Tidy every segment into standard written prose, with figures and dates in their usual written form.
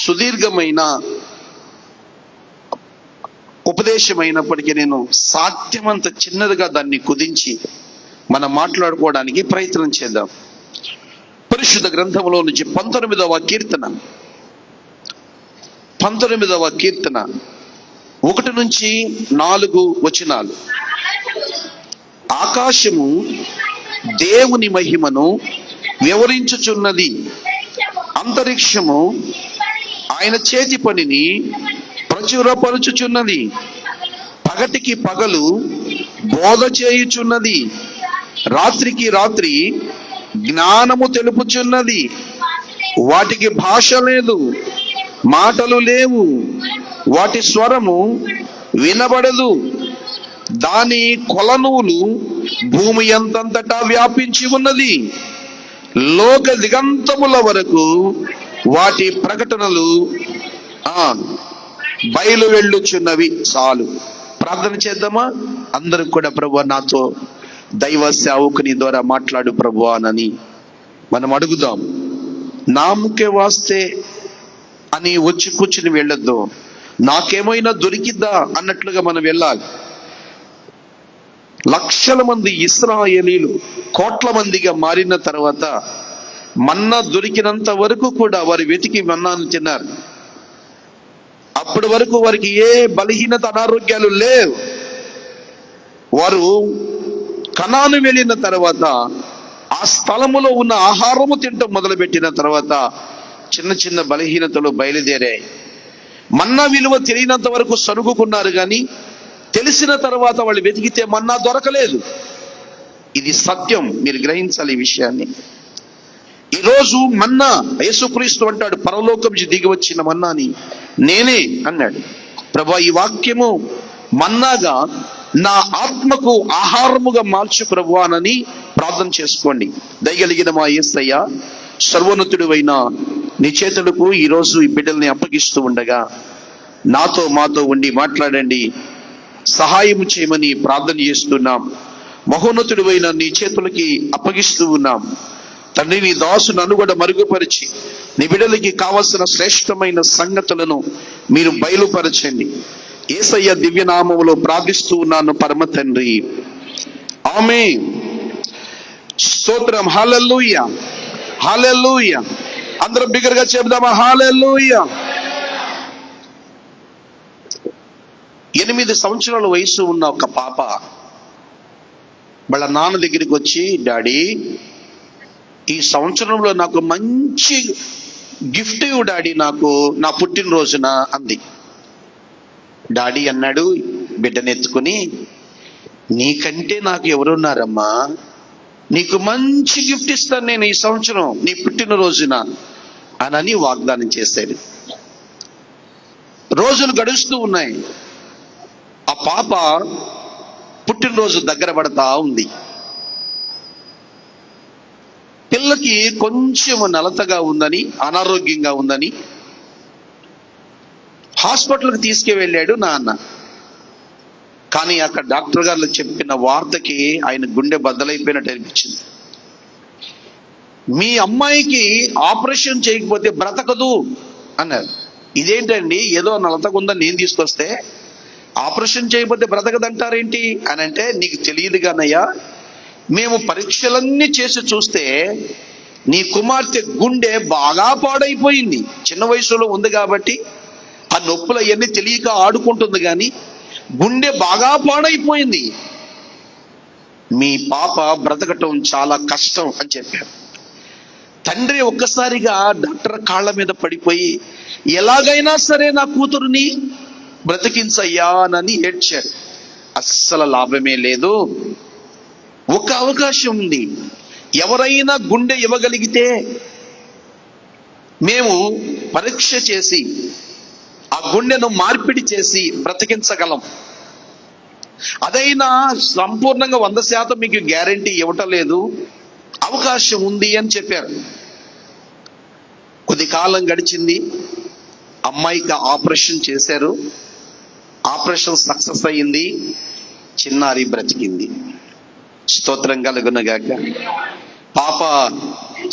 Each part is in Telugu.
సుదీర్ఘమైన ఉపదేశమైనప్పటికీ నేను సాధ్యమంత చిన్నదిగా దాన్ని కుదించి మనం మాట్లాడుకోవడానికి ప్రయత్నం చేద్దాం. పరిశుద్ధ గ్రంథంలో నుంచి 19వ కీర్తన 1 నుంచి 4 వచనాలు. ఆకాశము దేవుని మహిమను వివరించుచున్నది, అంతరిక్షము ఆయన చేతి పనిని ప్రచురపరుచుచున్నది. పగటికి పగలు బోధ చేయుచున్నది, రాత్రికి రాత్రి జ్ఞానము తెలుపుచున్నది. వాటికి భాష లేదు, మాటలు లేవు, వాటి స్వరము వినబడదు. దాని కొలనూలు భూమి అంతంతటా వ్యాపించి ఉన్నది. లోక దిగంతముల వరకు వాటి ప్రకటనలు బయలు వెళ్ళుచున్నవి. చాలు, ప్రార్థన చేద్దామా? అందరూ కూడా ప్రభువా నాతో దైవ సేవకుని ద్వారా మాట్లాడు ప్రభువా అని మనం అడుగుదాం. నామకే వాస్తే అని వచ్చి కూర్చుని వెళ్ళొద్దు. నాకేమైనా దొరికిద్దా అన్నట్లుగా మనం వెళ్ళాలి. లక్షల మంది ఇశ్రాయేలీలు కోట్ల మందిగా మారిన తర్వాత మన్నా దొరికినంత వరకు కూడా వారు వెతికి మన్నాను తిన్నారు. అప్పటి వరకు వారికి ఏ బలహీనత అనారోగ్యాలు లేవు. వారు కనాను వెళ్ళిన తర్వాత ఆ స్థలములో ఉన్న ఆహారము తింటం మొదలుపెట్టిన తర్వాత చిన్న చిన్న బలహీనతలు బయలుదేరాయి. మన్నా విలువ తెలియనంత వరకు సనుగుకున్నారు, కానీ తెలిసిన తర్వాత వాళ్ళు వెతికితే మన్నా దొరకలేదు. ఇది సత్యం, మీరు గ్రహించాలి ఈ విషయాన్ని. ఈరోజు మన్నా యేసుక్రీస్తు అంటాడు, పరలోకం నుంచి దిగి వచ్చిన మన్నాని నేనే అన్నాడు. ప్రభువా, ఈ వాక్యము మన్నాగా నా ఆత్మకు ఆహారముగా మార్చు ప్రభువానని ప్రార్థన చేసుకోండి. దయగలిగిన మా యేసయ్య, సర్వోన్నతుడివైన నీ చేతులకు ఈరోజు ఈ బిడ్డల్ని అప్పగిస్తూ ఉండగా నాతో మాతో ఉండి మాట్లాడండి, సహాయం చేయమని ప్రార్థన చేస్తున్నాం. మహోన్నతుడివైన నీ చేతులకి అప్పగిస్తూ ఉన్నాం తండ్రి. నీ దాసును అనుగడ మరుగుపరిచి నీ బిడ్డలకి కావలసిన శ్రేష్టమైన సంగతులను మీరు బయలుపరచండి. యేసయ్య దివ్యనామములో ప్రార్థిస్తూ ఉన్నాను పరమ తండ్రి, ఆమేన్. స్తోత్రం. హల్లెలూయా, హల్లెలూయా. అందరం బిగ్గరగా చెప్దామా? హల్లెలూయా. 8 సంవత్సరాల వయసు ఉన్న ఒక పాప వాళ్ళ నాన్న దగ్గరికి వచ్చి, డాడీ ఈ సంవత్సరంలో నాకు మంచి గిఫ్ట్ ఇవ్వు డాడీ, నాకు నా పుట్టినరోజున అంది. డాడీ అన్నాడు బిడ్డనెత్తుకుని, నీకంటే నాకు ఎవరున్నారమ్మా, నీకు మంచి గిఫ్ట్ ఇస్తాను నేను ఈ సంవత్సరం నీ పుట్టినరోజున అని వాగ్దానం చేశాడు. రోజులు గడుస్తూ ఉన్నాయి. ఆ పాప పుట్టినరోజు దగ్గర పడతా ఉంది. పిల్లకి కొంచెం నలతగా ఉందని, అనారోగ్యంగా ఉందని హాస్పిటల్కి తీసుకువెళ్ళాడు నాన్న. కానీ అక్కడ డాక్టర్ గారు చెప్పిన వార్తకి ఆయన గుండె బద్దలైపోయినట్టు అనిపించింది. మీ అమ్మాయికి ఆపరేషన్ చేయకపోతే బ్రతకదు అన్నారు. ఇదేంటండి, ఏదో నలతగా ఉందని నేను తీసుకొస్తే ఆపరేషన్ చేయకపోతే బ్రతకదంటారేంటి అని అంటే, నీకు తెలియదు కానయ్యా, మేము పరీక్షలన్నీ చేసి చూస్తే నీ కుమార్తె గుండె బాగా పాడైపోయింది. చిన్న వయసులో ఉంది కాబట్టి ఆ నొప్పులు అవన్నీ తెలియక ఆడుకుంటుంది, కానీ గుండె బాగా పాడైపోయింది. మీ పాప బ్రతకటం చాలా కష్టం అని చెప్పారు. తండ్రి ఒక్కసారిగా డాక్టర్ కాళ్ళ మీద పడిపోయి, ఎలాగైనా సరే నా కూతురుని బ్రతికించయ్యా అని ఏడ్చాడు. అస్సలు లాభమే లేదు. ఒక అవకాశం ఉంది. ఎవరైనా గుండె ఇవ్వగలిగితే మేము పరీక్ష చేసి ఆ గుండెను మార్పిడి చేసి బ్రతికించగలం. అదైనా సంపూర్ణంగా 100% మీకు గ్యారంటీ ఇవ్వటం లేదు, అవకాశం ఉంది అని చెప్పారు. కొద్ది కాలం గడిచింది. అమ్మాయికి ఆపరేషన్ చేశారు. ఆపరేషన్ సక్సెస్ అయ్యింది. చిన్నారి బ్రతికింది. స్తోత్రం కలుగునగాక. పాప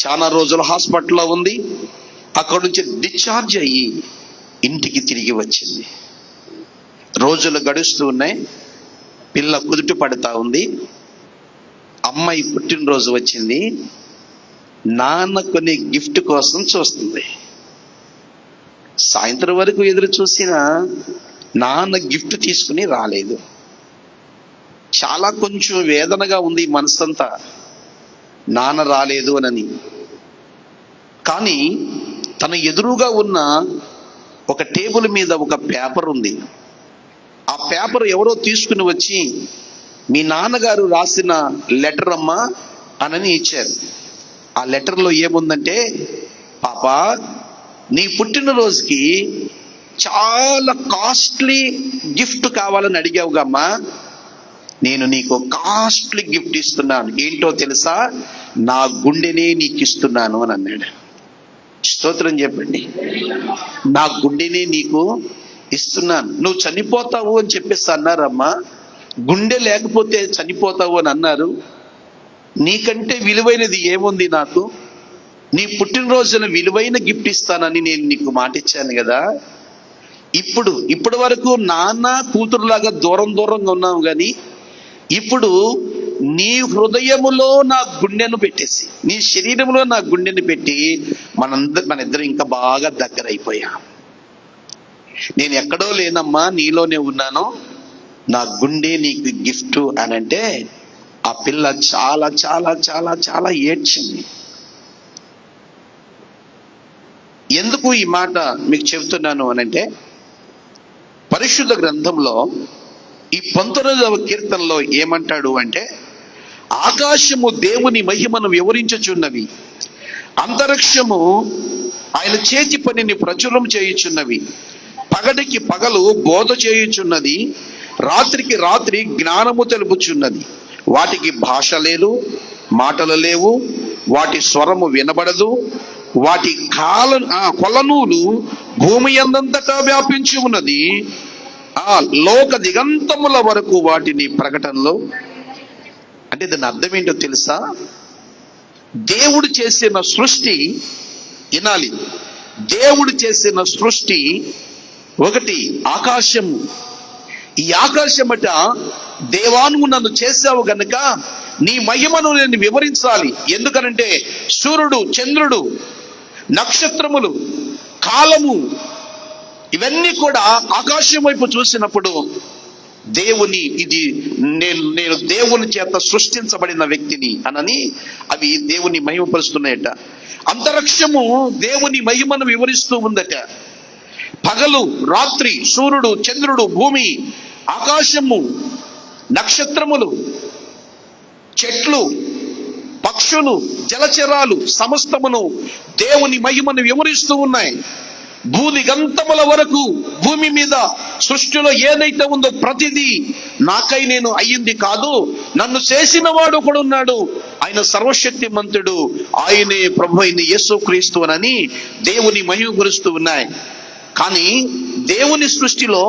చాలా రోజులు హాస్పిటల్లో ఉంది. అక్కడి నుంచి డిశ్చార్జ్ అయ్యి ఇంటికి తిరిగి వచ్చింది. రోజులు గడుస్తూ ఉన్నాయి, పిల్ల కుదుట పడుతూ ఉంది. అమ్మాయి పుట్టినరోజు వచ్చింది. నాన్న కొన్ని గిఫ్ట్ కోసం చూస్తుంది. సాయంత్రం వరకు ఎదురు చూసినా నాన్న గిఫ్ట్ తీసుకుని రాలేదు. చాలా కొంచెం వేదనగా ఉంది మనసంతా, నాన్న రాలేదు అని. కానీ తన ఎదురుగా ఉన్న ఒక టేబుల్ మీద ఒక పేపర్ ఉంది. ఆ పేపర్ ఎవరో తీసుకుని వచ్చి, మీ నాన్నగారు రాసిన లెటర్ అమ్మా అని ఇచ్చారు. ఆ లెటర్లో ఏముందంటే, పాపా నీ పుట్టినరోజుకి చాలా కాస్ట్లీ గిఫ్ట్ కావాలని అడిగావుగమ్మా, నేను నీకు కాస్ట్లీ గిఫ్ట్ ఇస్తున్నాను. ఏంటో తెలుసా? నా గుండెనే నీకు ఇస్తున్నాను అని అన్నాడు. స్తోత్రం చెప్పండి. నా గుండెనే నీకు ఇస్తున్నాను. నువ్వు చనిపోతావు అని చెప్పేసి అన్నారమ్మా. గుండె లేకపోతే చనిపోతావు అని అన్నారు. నీకంటే విలువైనది ఏముంది నాకు? నీ పుట్టినరోజున విలువైన గిఫ్ట్ ఇస్తానని నేను నీకు మాట ఇచ్చాను కదా. ఇప్పటి వరకు నాన్న కూతురులాగా దూరంగా ఉన్నావు, కానీ ఇప్పుడు నీ హృదయములో నా గుండెను పెట్టేసి, నీ శరీరంలో నా గుండెను పెట్టి మన ఇద్దరు ఇంకా బాగా దగ్గర అయిపోయా. నేను ఎక్కడో లేనమ్మా, నీలోనే ఉన్నాను. నా గుండె నీకు గిఫ్ట్ అని అంటే ఆ పిల్ల చాలా చాలా చాలా చాలా ఏడ్చింది. ఎందుకు ఈ మాట మీకు చెబుతున్నాను అనంటే, పరిశుద్ధ గ్రంథంలో ఈ 19వ కీర్తనలో ఏమంటాడు అంటే, ఆకాశము దేవుని మహిమను వివరించుచున్నవి, అంతరిక్షము ఆయన చేతి పనిని ప్రచురం చేయుచున్నవి, పగటికి పగలు బోధ చేయుచున్నది, రాత్రికి రాత్రి జ్ఞానము తెలుపుచున్నది. వాటికి భాష లేదు, మాటలు లేవు, వాటి స్వరము వినబడదు. వాటి కొలనూలు భూమి అందంతటా వ్యాపించి ఉన్నది. ఆ లోక దిగంతముల వరకు వాటిని ప్రకటనలో. అంటే దాని అర్థం ఏంటో తెలుసా? దేవుడు చేసిన సృష్టి, వినాలి, దేవుడు చేసిన సృష్టి ఒకటి ఆకాశము. ఈ ఆకాశమట, దేవాను నన్ను చేసావు గనుక నీ మహిమను నేను వివరించాలి. ఎందుకనంటే సూర్యుడు, చంద్రుడు, నక్షత్రములు, కాలము, ఇవన్నీ కూడా ఆకాశం వైపు చూసినప్పుడు దేవుని, ఇది నేను దేవుని చేత సృష్టించబడిన వ్యక్తిని అనని అవి దేవుని మహిమపరుస్తున్నాయట. అంతరిక్షము దేవుని మహిమను వివరిస్తూ ఉందట. పగలు రాత్రి, సూర్యుడు, చంద్రుడు, భూమి, ఆకాశము, నక్షత్రములు, చెట్లు, పక్షులు, జలచరాలు సమస్తమును దేవుని మహిమను వివరిస్తూ ఉన్నాయి. భూదిగంతముల వరకు భూమి మీద సృష్టిలో ఏదైతే ఉందో ప్రతిదీ నాకై నేను అయ్యింది కాదు, నన్ను చేసిన వాడు కూడా ఉన్నాడు, ఆయన సర్వశక్తి మంతుడు, ఆయనే ప్రభు అయిన యేసుక్రీస్తు అని దేవుని మహిమ గురుస్తూ ఉన్నాయి. కానీ దేవుని సృష్టిలో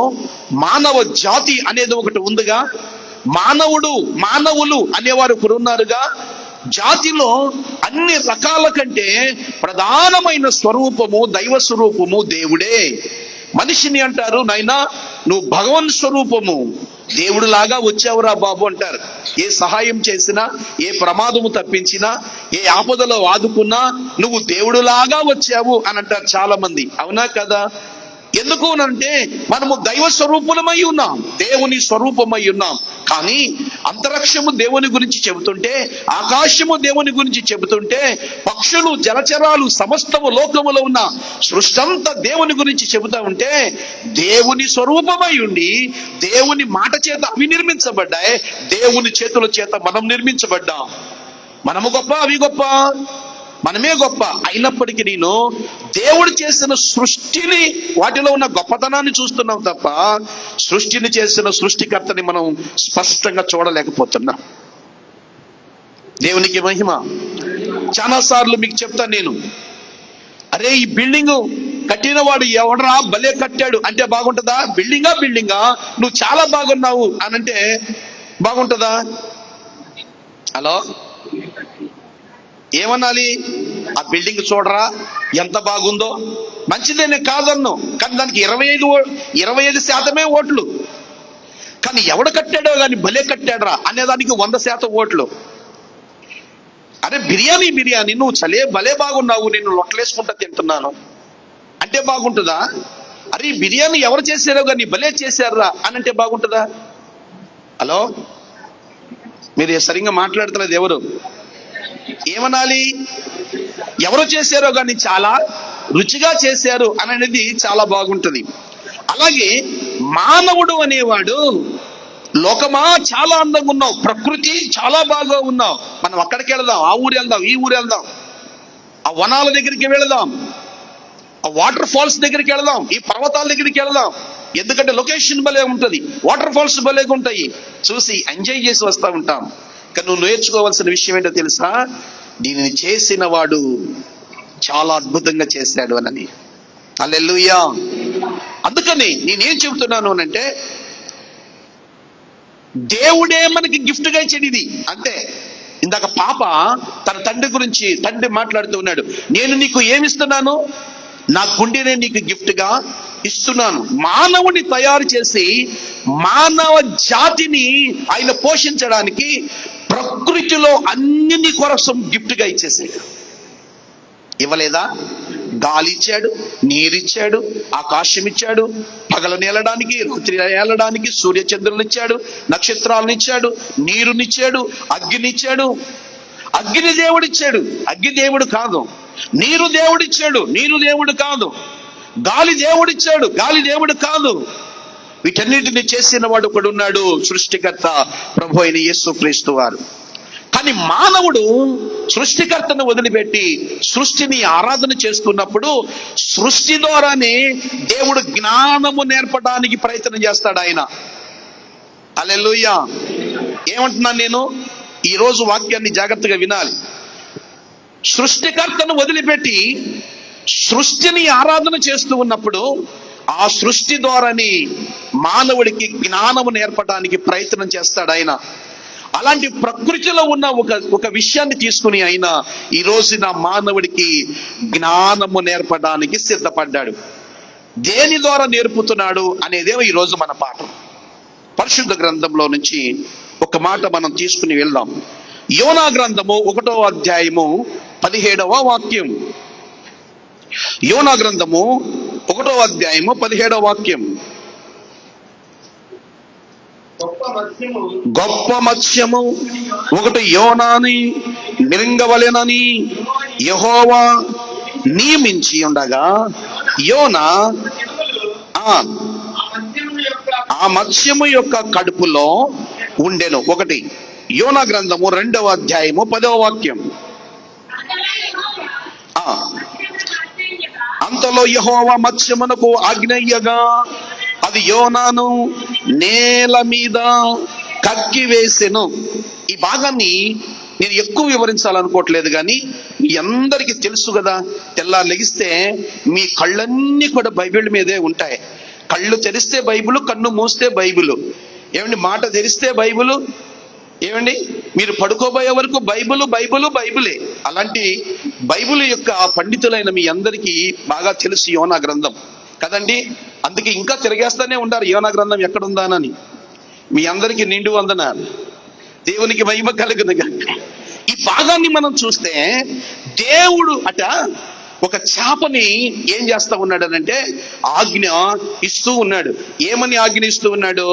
మానవ జాతి అనేది ఒకటి ఉందిగా, మానవులు అనేవారు ఒకరు ఉన్నారుగా. జాతిలో అన్ని రకాల కంటే ప్రధానమైన స్వరూపము, దైవ స్వరూపము దేవుడే. మనిషిని అంటారు, నైనా నువ్వు భగవన్ స్వరూపము, దేవుడు లాగా వచ్చావురా బాబు అంటారు. ఏ సహాయం చేసినా, ఏ ప్రమాదము తప్పించినా, ఏ ఆపదలో ఆదుకున్నా నువ్వు దేవుడు లాగా వచ్చావు అని అంటారు చాలా మంది. అవునా కదా? ఎందుకు అంటే మనము దైవ స్వరూపులమై ఉన్నాం, దేవుని స్వరూపమై ఉన్నాం. కానీ అంతరిక్షము దేవుని గురించి చెబుతుంటే, ఆకాశము దేవుని గురించి చెబుతుంటే, పక్షులు, జలచరాలు సమస్తము లోకములో ఉన్న సృష్టంతా దేవుని గురించి చెబుతా ఉంటే, దేవుని స్వరూపమై ఉండి దేవుని మాట చేత అవి నిర్మించబడ్డాయి, దేవుని చేతుల చేత మనం నిర్మించబడ్డాం. మనము గొప్ప, అవి గొప్ప? మనమే గొప్ప. అయినప్పటికీ నేను దేవుడు చేసిన సృష్టిని, వాటిలో ఉన్న గొప్పతనాన్ని చూస్తున్నాం తప్ప సృష్టిని చేసిన సృష్టికర్తని మనం స్పష్టంగా చూడలేకపోతున్నాం. దేవునికి మహిమ. చాలా సార్లు మీకు చెప్తాను నేను, అరే ఈ బిల్డింగ్ కట్టిన వాడు ఎవడరా భలే కట్టాడు అంటే బాగుంటుందా? బిల్డింగా నువ్వు చాలా బాగున్నావు అని అంటే బాగుంటుందా? హలో, ఏమనాలి? ఆ బిల్డింగ్ చూడరా ఎంత బాగుందో, మంచిదేనే కాదన్ను, కానీ దానికి 25% ఓట్లు. కానీ ఎవడు కట్టాడో కానీ భలే కట్టాడరా అనేదానికి 100% ఓట్లు. అరే బిర్యానీ నువ్వు భలే బాగున్నావు, నేను లొట్టలేసుకుంటా తింటున్నాను అంటే బాగుంటుందా? అరే ఈ బిర్యానీ ఎవరు చేశారో కానీ భలే చేశారా అని అంటే బాగుంటుందా? హలో, మీరు సరిగ్గా మాట్లాడుతున్నది ఎవరు? ఏమనాలి? ఎవరు చేశారో కానీ చాలా రుచిగా చేశారు అనేది చాలా బాగుంటుంది. అలాగే మానవుడు అనేవాడు, లోకమా చాలా అందంగా ఉన్నావు, ప్రకృతి చాలా బాగా ఉన్నావు, మనం అక్కడికి వెళదాం, ఆ ఊరు వెళ్దాం, ఈ ఊరు వెళ్దాం, ఆ వనాల దగ్గరికి వెళదాం, ఆ వాటర్ ఫాల్స్ దగ్గరికి వెళదాం, ఈ పర్వతాల దగ్గరికి వెళదాం, ఎందుకంటే లొకేషన్ భలే ఉంటుంది, వాటర్ ఫాల్స్ భలేగా ఉంటాయి, చూసి ఎంజాయ్ చేసి వస్తూ ఉంటాం. కానీ నువ్వు నేర్చుకోవాల్సిన విషయం ఏంటో తెలుసా? దీనిని చేసిన వాడు చాలా అద్భుతంగా చేశాడు అని. హల్లెలూయా. అందుకని నేనేం చెబుతున్నాను అనంటే, దేవుడే మనకి గిఫ్ట్ గా ఇచ్చేది ఇది. అంతే. ఇందాక పాప తన తండ్రి మాట్లాడుతూ ఉన్నాడు, నేను నీకు ఏమిస్తున్నాను? నా గుండెనే నీకు గిఫ్ట్ గా ఇస్తున్నాను. మానవుని తయారు చేసి మానవ జాతిని ఆయన పోషించడానికి ప్రకృతిలో అన్ని కోసం గిఫ్ట్ గా ఇచ్చేసాడు. ఇవ్వలేదా? గాలి ఇచ్చాడు, నీరిచ్చాడు, ఆకాశం ఇచ్చాడు, పగలు నేలడానికి, రాత్రి నేలడానికి, సూర్య చంద్రులను ఇచ్చాడు, నక్షత్రాలను ఇచ్చాడు, నీరునిచ్చాడు, అగ్నినిచ్చాడు. అగ్ని దేవుడిచ్చాడు, అగ్ని దేవుడు కాదు. నీరు దేవుడిచ్చాడు, నీరు దేవుడు కాదు. గాలి దేవుడిచ్చాడు, గాలి దేవుడు కాదు. వీటన్నిటిని చేసిన వాడు ఒకడున్నాడు, సృష్టికర్త ప్రభు అయిన యేసుక్రీస్తు వారు. కానీ మానవుడు సృష్టికర్తను వదిలిపెట్టి సృష్టిని ఆరాధన చేస్తున్నప్పుడు సృష్టి ద్వారానే దేవుడు జ్ఞానము నేర్పడానికి ప్రయత్నం చేస్తాడు ఆయన. హల్లెలూయా. ఏమంటున్నాను నేను? ఈ రోజు వాక్యాన్ని జాగ్రత్తగా వినాలి. సృష్టికర్తను వదిలిపెట్టి సృష్టిని ఆరాధన చేస్తూ ఉన్నప్పుడు ఆ సృష్టి ద్వారానే మానవుడికి జ్ఞానము నేర్పడానికి ప్రయత్నం చేస్తాడు ఆయన. అలాంటి ప్రకృతిలో ఉన్న ఒక విషయాన్ని తీసుకుని ఆయన ఈ రోజున మానవుడికి జ్ఞానము నేర్పడానికి సిద్ధపడ్డాడు. దేని ద్వారా నేర్పుతున్నాడు అనేదే ఈ రోజు మన పాఠం. పరిశుద్ధ గ్రంథంలో నుంచి ఒక మాట మనం తీసుకుని వెళ్దాం. యోనా గ్రంథము 1వ అధ్యాయము 17వ వాక్యం. యోనా గ్రంథము 1వ అధ్యాయము 17వ వాక్యం. గొప్ప మత్స్యము ఒకటి యోనాని మింగవలెనని యెహోవా నియమించి ఉండగా యోనా ఆ మత్స్యము యొక్క కడుపులో ఉండెను. ఒకటి యోనా గ్రంథము 2వ అధ్యాయము 10వ వాక్యం. అంతలో యెహోవా మత్స్యమునకు ఆజ్ఞయ్యగా అది యోనాను నేల మీద కక్కివేసెను. ఈ భాగాన్ని నేను ఎక్కువ వివరించాలనుకోవట్లేదు, కానీ మీ అందరికీ తెలుసు కదా. తెల్లారు లెగిస్తే మీ కళ్ళన్నీ కూడా బైబిల్ మీదే ఉంటాయి. కళ్ళు తెరిస్తే బైబిల్, కన్ను మూస్తే బైబిల్. ఏమండి? మాట తెరిస్తే బైబిల్. ఏమండి? మీరు పడుకోబోయే వరకు బైబిలే. అలాంటి బైబిల్ యొక్క పండితులైన మీ అందరికీ బాగా తెలుసు యోనా గ్రంథం కదండి. అందుకే ఇంకా తిరిగేస్తానే ఉంటారు యోనా గ్రంథం ఎక్కడుందానని. మీ అందరికీ నిండు వందనాలు. దేవునికి మహిమ కలుగునుగా. ఈ భాగాన్ని మనం చూస్తే దేవుడు ఒక చేపని ఏం చేస్తా ఉన్నాడు అంటే ఆజ్ఞ ఇస్తూ ఉన్నాడు. ఏమని ఆజ్ఞ ఇస్తూ ఉన్నాడు?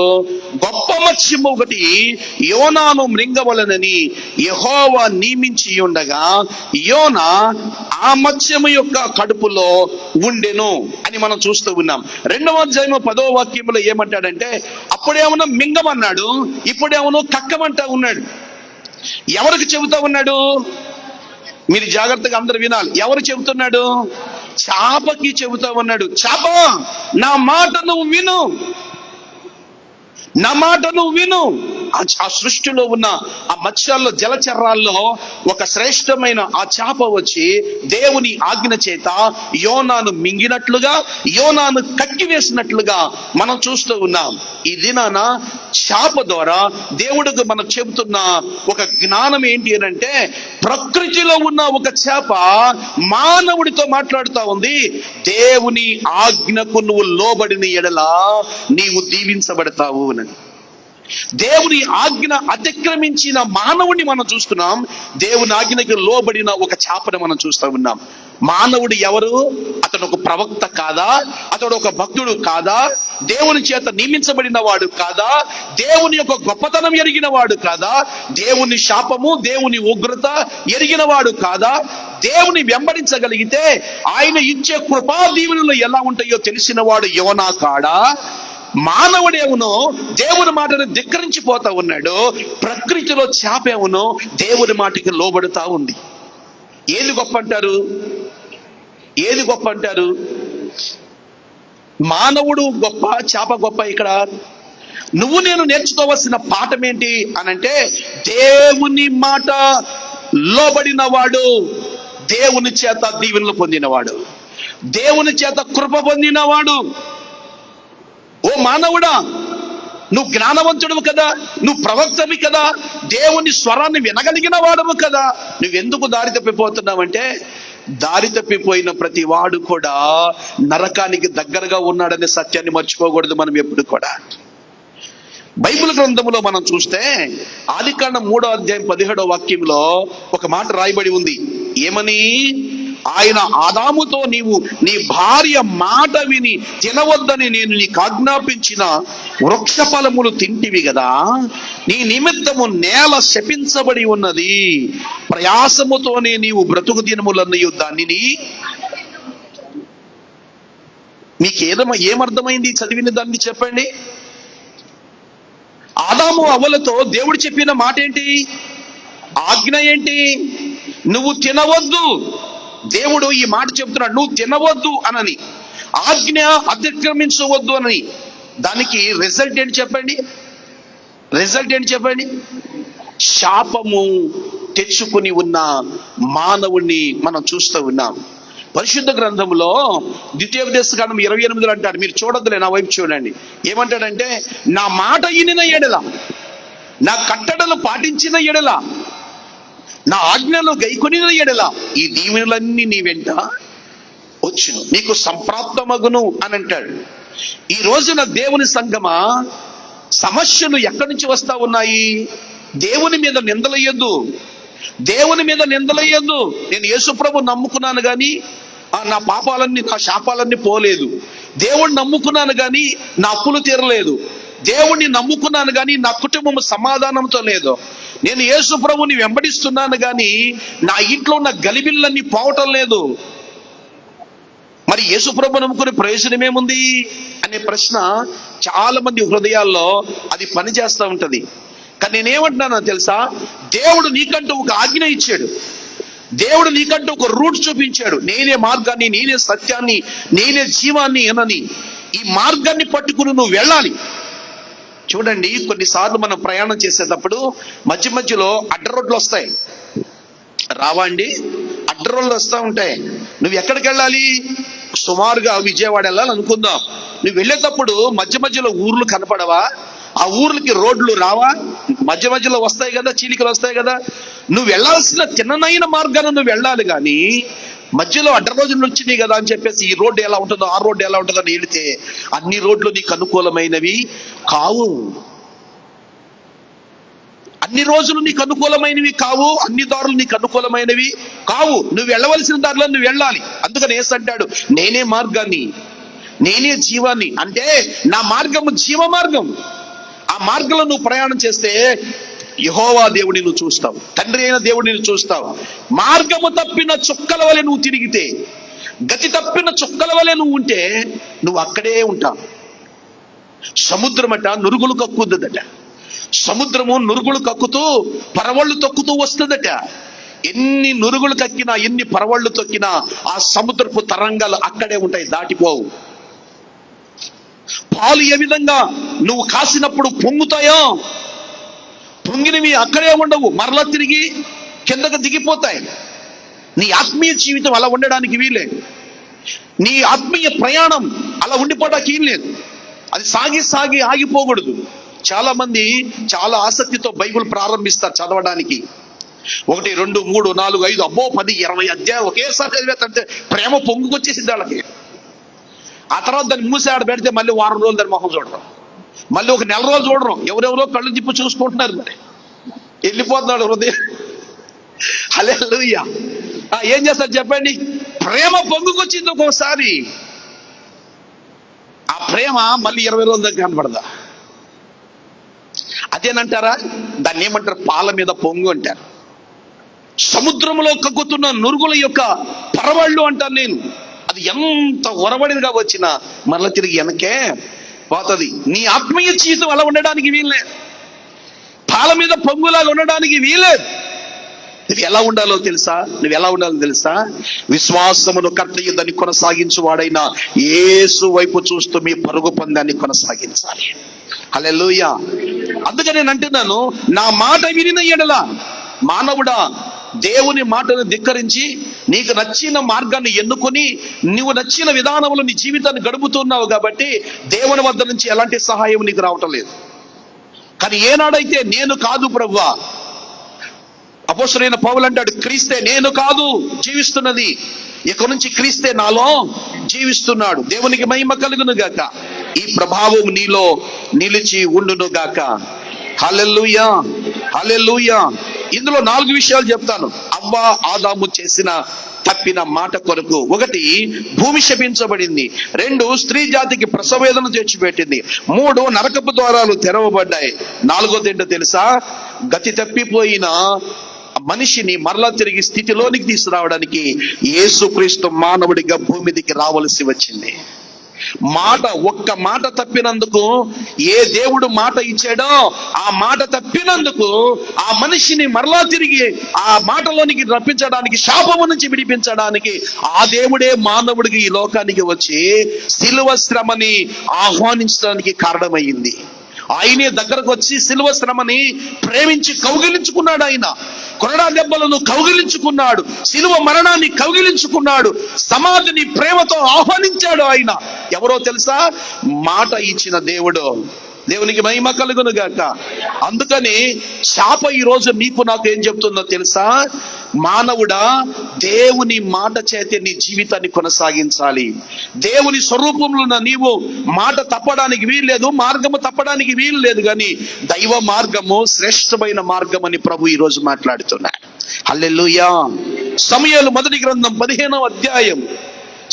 గొప్ప మత్స్యము ఒకటి యోనాను మృంగవలనని యెహోవా నియమించి ఉండగా యోనా ఆ మత్స్యము యొక్క కడుపులో ఉండెను అని మనం చూస్తూ ఉన్నాం. 2వ అధ్యాయము 10వ వాక్యంలో ఏమంటాడంటే అప్పుడేమన్నా మింగమన్నాడు, ఇప్పుడేమన్నా కక్కమంటా ఉన్నాడు. ఎవరికి చెబుతా ఉన్నాడు? మీరు జాగ్రత్తగా అందరు వినాలి. ఎవరు చెబుతున్నాడు? చేపకి చెబుతా ఉన్నాడు. చేప, నా మాట నువ్వు విను, నా మాట నువ్వు విను. ఆ సృష్టిలో ఉన్న ఆ మత్స్యాల్లో జలచరాల్లో ఒక శ్రేష్టమైన ఆ చేప వచ్చి దేవుని ఆజ్ఞ చేత యోనాను మింగినట్లుగా, యోనాను కట్టివేసినట్లుగా మనం చూస్తూ ఉన్నాం. ఈ దినాన చేప ద్వారా దేవుడికి మనం చెబుతున్న ఒక జ్ఞానం ఏంటి అంటే, ప్రకృతిలో ఉన్న ఒక చేప మానవుడితో మాట్లాడుతూ ఉంది. దేవుని ఆజ్ఞకు నువ్వు లోబడిన ఎడల నీవు దీవించబడతావు అని. దేవుని ఆజ్ఞ అతిక్రమించిన మానవుడిని మనం చూస్తున్నాం, దేవుని ఆజ్ఞకి లోబడిన ఒక చేపను మనం చూస్తూ ఉన్నాం. మానవుడు ఎవరు? అతడు ఒక ప్రవక్త కాదా? అతడు ఒక భక్తుడు కాదా? దేవుని చేత నియమించబడిన వాడు కాదా? దేవుని యొక్క గొప్పతనం ఎరిగిన వాడు కాదా? దేవుని శాపము, దేవుని ఉగ్రత ఎరిగిన వాడు కాదా? దేవుని వెంబడించగలిగితే ఆయన ఇచ్చే కృపా దీవెనలు ఎలా ఉంటాయో తెలిసిన వాడు యోనా కాడా? మానవుడేవునో దేవుని మాటను ధిక్కరించిపోతా ఉన్నాడు. ప్రకృతిలో చేపేవునో దేవుని మాటకి లోబడుతా ఉంది. ఏది గొప్ప అంటారు? ఏది గొప్ప అంటారు? మానవుడు గొప్ప, చేప గొప్ప? ఇక్కడ నువ్వు నేను నేర్చుకోవాల్సిన పాఠం ఏంటి అనంటే, దేవుని మాట లోబడిన వాడు దేవుని చేత దీవెనలు పొందినవాడు, దేవుని చేత కృప పొందినవాడు. ఓ మానవుడా, నువ్వు జ్ఞానవంతుడు కదా, నువ్వు ప్రవక్తవి కదా, దేవుని స్వరాన్ని వినగలిగిన వాడవు కదా, నువ్వెందుకు దారి తప్పిపోతున్నావంటే, దారి తప్పిపోయిన ప్రతి వాడు కూడా నరకానికి దగ్గరగా ఉన్నాడనే సత్యాన్ని మర్చిపోకూడదు మనం ఎప్పుడు కూడా. బైబిల్ గ్రంథంలో మనం చూస్తే ఆదికాండం 3వ అధ్యాయం 17వ వాక్యంలో ఒక మాట రాయబడి ఉంది. ఏమని? ఆయన ఆదాముతో, నీవు నీ భార్య మాట విని తినవద్దని నేను నీకు ఆజ్ఞాపించిన వృక్ష ఫలములు తింటివి కదా, నీ నిమిత్తము నేల శపించబడి ఉన్నది, ప్రయాసముతోనే నీవు బ్రతుకు దినములన్నయు దానిని. మీకు ఏమర్థమైంది చదివిన దాన్ని చెప్పండి. ఆదాము అవ్వలతో దేవుడు చెప్పిన మాట ఏంటి? ఆజ్ఞ ఏంటి? నువ్వు తినవద్దు. దేవుడు ఈ మాట చెప్తున్నాడు, నువ్వు తినవద్దు అనని, ఆజ్ఞ అతిక్రమించవద్దు అని. దానికి రిజల్ట్ ఏంటి చెప్పండి? రిజల్ట్ ఏంటి చెప్పండి? శాపము తెచ్చుకుని ఉన్న మానవుణ్ణి మనం చూస్తూ ఉన్నాం. పరిశుద్ధ గ్రంథంలో ద్వితీయోపదేశకాండం 28 అంటాడు. మీరు చూడొద్దులే, నా వైపు చూడండి. ఏమంటాడంటే, నా మాట వినిన ఎడల, నా కట్టడలు పాటించిన ఎడల, నా ఆజ్ఞలో గైకొనిన ఎడల ఈ దీవెనలన్నీ నీ వెంట వచ్చును, నీకు సంప్రాప్తమగును అని అంటాడు. ఈ రోజున దేవుని సంగమా, సమస్యలు ఎక్కడి నుంచి వస్తా ఉన్నాయి? దేవుని మీద నిందలయ్యొద్దు, దేవుని మీద నిందలయ్యొద్దు. నేను యేసుప్రభు నమ్ముకున్నాను కానీ నా పాపాలన్నీ, నా శాపాలన్నీ పోలేదు. దేవుణ్ణి నమ్ముకున్నాను కానీ నా అప్పులు తీరలేదు. దేవుణ్ణి నమ్ముకున్నాను కానీ నా కుటుంబం సమాధానంతో లేదు. నేను యేసు ప్రభుని వెంబడిస్తున్నాను కానీ నా ఇంట్లో ఉన్న గలిబిళ్ళన్నీ పోవటం లేదు. మరి యేసు ప్రభు నమ్ముకునే ప్రయోజనం ఏముంది అనే ప్రశ్న చాలా మంది హృదయాల్లో అది పనిచేస్తూ ఉంటది. కానీ నేనేమంటున్నానో తెలుసా? దేవుడు నీకంటూ ఒక ఆజ్ఞ ఇచ్చాడు, దేవుడు నీకంటూ ఒక రూట్ చూపించాడు. నేనే మార్గాన్ని, నేనే సత్యాన్ని, నేనే జీవాన్ని అనని. ఈ మార్గాన్ని పట్టుకుని నువ్వు వెళ్ళాలి. చూడండి, కొన్నిసార్లు మనం ప్రయాణం చేసేటప్పుడు మధ్య మధ్యలో అడ్డ రోడ్లు వస్తాయి, రావా అండి? అడ్డ రోడ్లు వస్తూ ఉంటాయి. నువ్వు ఎక్కడికి వెళ్ళాలి? సుమారుగా విజయవాడ వెళ్ళాలి అనుకుందాం. నువ్వు వెళ్ళేటప్పుడు మధ్య మధ్యలో ఊర్లు కనపడవా? ఆ ఊర్లకి రోడ్లు రావా? మధ్య మధ్యలో వస్తాయి కదా, చీలికలు వస్తాయి కదా. నువ్వు వెళ్ళాల్సిన తిన్ననైన మార్గాన్ని నువ్వు వెళ్ళాలి కానీ మధ్యలో అడ్డ రోజులు వచ్చినాయి కదా అని చెప్పేసి ఈ రోడ్డు ఎలా ఉంటుందో ఆ రోడ్డు ఎలా ఉంటుందో అని వెళితే అన్ని రోడ్లు నీకు అనుకూలమైనవి కావు. అన్ని రోజులు నీకు అనుకూలమైనవి కావు, అన్ని దారులు నీకు అనుకూలమైనవి కావు. నువ్వు వెళ్ళవలసిన దారిలో నువ్వు వెళ్ళాలి. అందుకని యేసు అంటాడు, నేనే మార్గాన్ని, నేనే జీవాన్ని. అంటే నా మార్గము జీవ మార్గం. ఆ మార్గంలో నువ్వు ప్రయాణం చేస్తే యెహోవా దేవుడిని నువ్వు చూస్తావు, తండ్రి అయిన దేవుడిని నువ్వు చూస్తావు. మార్గము తప్పిన చుక్కల వలె నువ్వు తిరిగితే, గతి తప్పిన చుక్కల వలె నువ్వు ఉంటే నువ్వు అక్కడే ఉంటావు. సముద్రం అట నురుగులు కక్కుద్దట. సముద్రము నురుగులు కక్కుతూ పరవళ్ళు తొక్కుతూ వస్తుందట. ఎన్ని నురుగులు కక్కినా, ఎన్ని పరవళ్ళు తొక్కినా ఆ సముద్రపు తరంగాలు అక్కడే ఉంటాయి, దాటిపోవు. పాలు ఏ విధంగా నువ్వు కాసినప్పుడు పొంగుతాయో, పొంగినవి అక్కడే ఉండవు, మరలా తిరిగి కిందకు దిగిపోతాయి. నీ ఆత్మీయ జీవితం అలా ఉండడానికి వీలేదు. నీ ఆత్మీయ ప్రయాణం అలా ఉండిపోవడానికి ఏం లేదు. అది సాగి సాగి ఆగిపోకూడదు. చాలా మంది చాలా ఆసక్తితో బైబిల్ ప్రారంభిస్తారు చదవడానికి. 1, 2, 3, 4, 5 అబ్బో 10, 20 అధ్యాయం ఒకేసారి చదివేతంటే ప్రేమ పొంగుకొచ్చేసింది వాళ్ళకి. ఆ తర్వాత దాన్ని మూసి ఆడ పెడితే మళ్ళీ వారం రోజులు దాని మొహం చూడరు, మళ్ళీ ఒక నెల రోజులు చూడరు. ఎవరెవరో కళ్ళు తిప్పి చూసుకుంటున్నారు, మరి వెళ్ళిపోతున్నాడు హృదయం. హల్లెలూయా. ఏం చేస్తారు చెప్పండి? ప్రేమ పొంగుకొచ్చింది ఒక్కోసారి. ఆ ప్రేమ మళ్ళీ 20 రోజుల దగ్గర కనపడదా? అదేనంటారా? దాన్ని ఏమంటారు? పాల మీద పొంగు అంటారు. సముద్రంలో కక్కుతున్న నురుగుల యొక్క పరవళ్ళు అంటాను నేను. అది ఎంత ఒరబడిగా వచ్చినా మరలా తిరిగి వెనకే పోతుంది. నీ ఆత్మీయ జీవితం అలా ఉండడానికి వీల్లేదు. పాల మీద పొంగులాగా ఉండడానికి వీల్లేదు. నువ్వు ఎలా ఉండాలో తెలుసా? విశ్వాసమును కర్తయ్య దాన్ని కొనసాగించు వాడైనా యేసు వైపు చూస్తూ మీ పరుగు పందాన్ని కొనసాగించాలి. హల్లెలూయా. అందుకని నేను అంటున్నాను, నా మాట వినిన ఎడల మానవుడా, దేవుని మాటను ధిక్కరించి నీకు నచ్చిన మార్గాన్ని ఎన్నుకొని నువ్వు నచ్చిన విధానంలో నీ జీవితాన్ని గడుపుతున్నావు కాబట్టి దేవుని వద్ద నుంచి ఎలాంటి సహాయం నీకు రావటం లేదు. కానీ ఏనాడైతే నేను కాదు ప్రభువా, అపోస్తలుడైన పౌలు అంటాడు, క్రీస్తే నేను కాదు జీవిస్తున్నది, ఇక నుంచి క్రీస్తే నాలో జీవిస్తున్నాడు. దేవునికి మహిమ కలుగును గాక. ఈ ప్రభావం నీలో నిలిచి ఉండును గాక. హల్లెలూయా, హల్లెలూయా. ఇందులో 4 విషయాలు చెప్తాను. అవ్వ ఆదాము చేసిన తప్పిన మాట కొరకు. 1, భూమి శపించబడింది. 2, స్త్రీ జాతికి ప్రసవేదన తెచ్చిపెట్టింది. 3, నరకపు ద్వారాలు తెరవబడ్డాయి. 4వది ఏంటో తెలుసా? గతి తప్పిపోయిన మనిషిని మరలా తిరిగి స్థితిలోనికి తీసుకురావడానికి యేసుక్రీస్తు మానవుడిగా భూమి మీదకి రావలసి వచ్చింది. ఒక్క మాట తప్పినందుకు, ఏ దేవుడు మాట ఇచ్చాడో ఆ మాట తప్పినందుకు ఆ మనిషిని మరలా తిరిగి ఆ మాటలోనికి రప్పించడానికి, శాపము నుంచి విడిపించడానికి ఆ దేవుడే మానవుడికి ఈ లోకానికి వచ్చి శిలువ శ్రమని ఆహ్వానించడానికి కారణమైంది. ఆయనే దగ్గరకు వచ్చి శిలువ శ్రమని ప్రేమించి కౌగిలించుకున్నాడు. ఆయన కొరడా దెబ్బలను కౌగిలించుకున్నాడు, శిలువ మరణాన్ని కౌగిలించుకున్నాడు, సమాధిని ప్రేమతో ఆహ్వానించాడు. ఆయన ఎవరో తెలుసా? మాట ఇచ్చిన దేవుడు. దేవునికి మహిమ కలుగును గాక. అందుకని శాప ఈ రోజు నీకు నాకు ఏం చెప్తుందో తెలుసా? మానవుడా, దేవుని మాట చేతే నీ జీవితాన్ని కొనసాగించాలి. దేవుని స్వరూపంలో నీవు మాట తప్పడానికి వీల్లేదు, మార్గము తప్పడానికి వీలు లేదు. కానీ దైవ మార్గము శ్రేష్టమైన మార్గం అని ప్రభు ఈ రోజు మాట్లాడుతున్నాడు. హల్లెలూయా. సమూయేలు మొదటి గ్రంథం 15వ అధ్యాయం,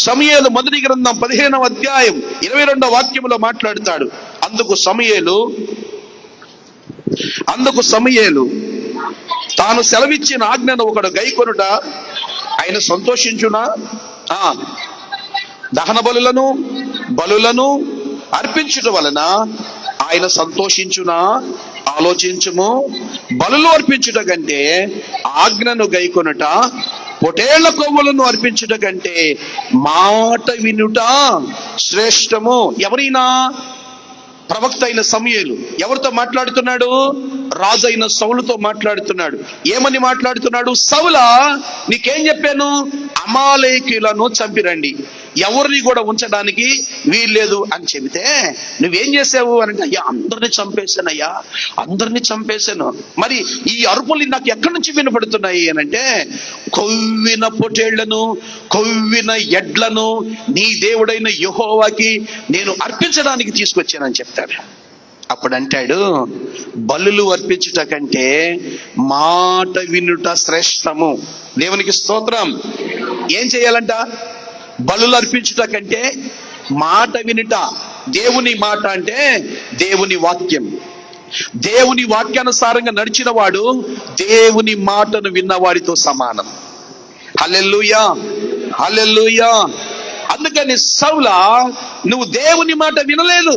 సమూయేలు మొదటి గ్రంథం 15వ అధ్యాయం 22వ వాక్యంలో మాట్లాడుతాడు. అందుకు సమూయేలు తాను సెలవిచ్చిన ఆజ్ఞను ఒకడు గైకొనుట ఆయన సంతోషించునా? దహన బలులను అర్పించుట వలన ఆయన సంతోషించునా? ఆలోచించుము. బలులు అర్పించుట కంటే ఆజ్ఞను గైకొనుట, పొటేళ్ల కొవ్వులను అర్పించుట కంటే మాట వినుట శ్రేష్టము. ఎవరైనా ప్రవక్త అయిన సమూయేలు ఎవరితో మాట్లాడుతున్నాడు? రాజు అయిన సౌలుతో మాట్లాడుతున్నాడు. ఏమని మాట్లాడుతున్నాడు? సౌలా, నీకేం చెప్పాను? అమాలేకీయులను చంపిరండి, ఎవరిని కూడా ఉంచడానికి వీల్లేదు అని చెబితే నువ్వేం చేసావు అని అంటే, అయ్యా అందరినీ చంపేశాను. మరి ఈ అరుపులు నాకు ఎక్కడి నుంచి వినపడుతున్నాయి అని అంటే, కొవ్విన పొటేళ్లను, కొవ్విన ఎడ్లను నీ దేవుడైన యెహోవాకి నేను అర్పించడానికి తీసుకొచ్చానని చెప్తాడు. అప్పుడు అంటాడు, బలులు అర్పించుట కంటే మాట వినుట శ్రేష్టము. దేవునికి స్తోత్రం. ఏం చేయాలంట? బలులు అర్పించుట కంటే మాట వినుట. దేవుని మాట అంటే దేవుని వాక్యం. దేవుని వాక్యానుసారంగా నడిచిన వాడు దేవుని మాటను విన్నవాడితో సమానం. హల్లెలూయా, హల్లెలూయా. అందుకని సౌలా, నువ్వు దేవుని మాట వినలేదు.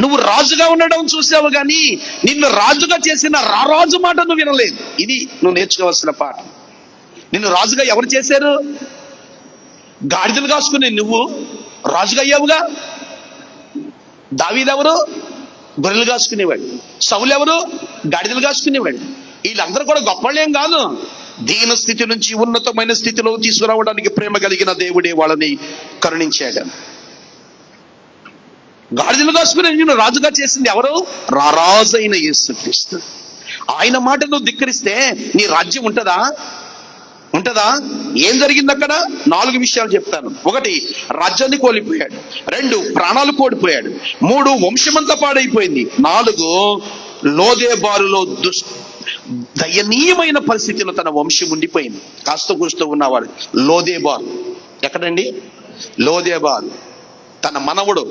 నువ్వు రాజుగా ఉండడం చూసావు, కానీ నిన్ను రాజుగా చేసిన రారాజు మాట నువ్వు వినలేదు. ఇది నువ్వు నేర్చుకోవాల్సిన పాఠం. నిన్ను రాజుగా ఎవరు చేశారు? గాడిదలు కాసుకునే నువ్వు రాజుగా అయ్యావుగా. దావీదు ఎవరు? గొర్రెలు కాసుకునేవాడు. సౌలు ఎవరు? గాడిదలు కాసుకునేవాడు. వీళ్ళందరూ కూడా గొప్పళ్ళేం కాదు. దీన స్థితి నుంచి ఉన్నతమైన స్థితిలో తీసుకురావడానికి ప్రేమ కలిగిన దేవుడే వాళ్ళని కరుణించాడు. గాడిదలు కాసుకుని నేను రాజుగా చేసింది ఎవరు? రారాజు అయిన యేసుక్రీస్తు. ఆయన మాట నువ్వు ధిక్కరిస్తే నీ రాజ్యం ఉంటదా? ఏం జరిగింది అక్కడ? 4 విషయాలు చెప్తాను. 1, రాజ్యాన్ని కోల్పోయాడు. 2, ప్రాణాలు కోల్పోయాడు. 3, వంశమంతా పాడైపోయింది. 4, లోదేబారులో దయనీయమైన పరిస్థితిలో తన వంశం ఉండిపోయింది. కాస్త కూస్తూ ఉన్నవాడు లోదేబారు. ఎక్కడండి? లోదేబారు. తన మనవడు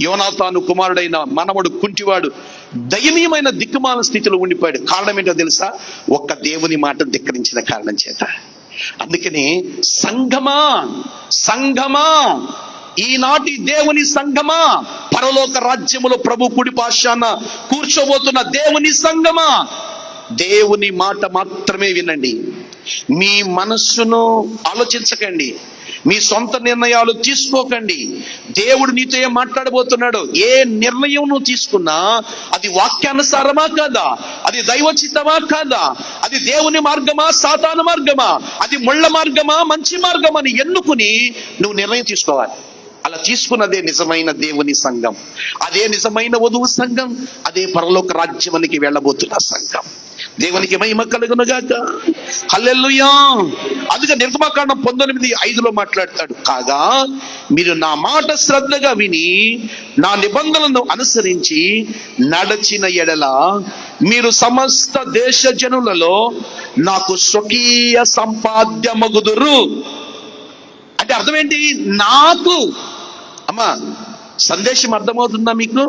యోనాతాను కుమారుడైన మనవడు కుంటివాడు దయనీయమైన దిక్కుమాల స్థితిలో ఉండిపోయాడు. కారణం ఏంటో తెలుసా? ఒక్క దేవుని మాట ధిక్కరించిన కారణం చేత. అందుకని సంఘమా, ఈనాటి దేవుని సంఘమా, పరలోక రాజ్యములో ప్రభు కుడి పార్శ్వాన కూర్చోబోతున్న దేవుని సంఘమా, దేవుని మాట మాత్రమే వినండి. మీ మనస్సును ఆలోచించకండి, మీ సొంత నిర్ణయాలు తీసుకోకండి. దేవుడు నీతో ఏం మాట్లాడబోతున్నాడు? ఏ నిర్ణయం నువ్వు తీసుకున్నా అది వాక్యానుసారమా కాదా? అది దైవచిత్తమా కాదా? అది దేవుని మార్గమా సాతాను మార్గమా? అది ముళ్ళ మార్గమా మంచి మార్గమా అని ఎన్నుకుని నువ్వు నిర్ణయం తీసుకోవాలి. అలా తీసుకున్నదే నిజమైన దేవుని సంఘం, అదే నిజమైన వధువు సంఘం, అదే పరలోక రాజ్యానికి వెళ్ళబోతున్న సంఘం. దేవునికి మహిమ కలుగునుగాక. హల్లెలూయా. అందుకే నిర్గమకాండం 19:5లో మాట్లాడతాడు, కాగా మీరు నా మాట శ్రద్ధగా విని నా నిబంధనలను అనుసరించి నడచిన ఎడల మీరు సమస్త దేశ జనులలో నాకు స్వకీయ సంపాద్యమగుదురు. అంటే అర్థం ఏంటి? నాకు, అమ్మా సందేశం అర్థమవుతుందా మీకు?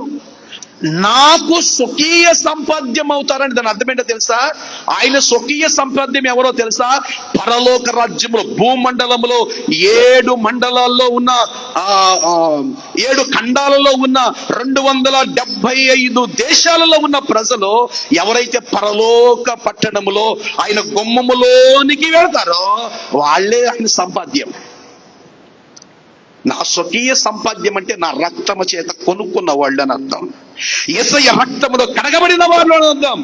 నాకు స్వకీయ సంపాద్యం అవుతారని దాని అర్థం ఏంటో తెలుసా? ఆయన స్వకీయ సంపాద్యం ఎవరో తెలుసా? పరలోక రాజ్యంలో భూమండలంలో 7 మండలాల్లో ఉన్న 7 ఖండాలలో ఉన్న 275 దేశాలలో ఉన్న ప్రజలు ఎవరైతే పరలోక పట్టణములో ఆయన గుమ్మములోనికి వెళ్తారో వాళ్ళే ఆయన సంపాద్యం. నా స్వకీయ సంపాద్యం అంటే నా రక్తము చేత కొనుక్కున్న వాళ్ళు అని అర్థం. యేసయ్య రక్తములో కడగబడిన వాళ్ళు అని అర్థం.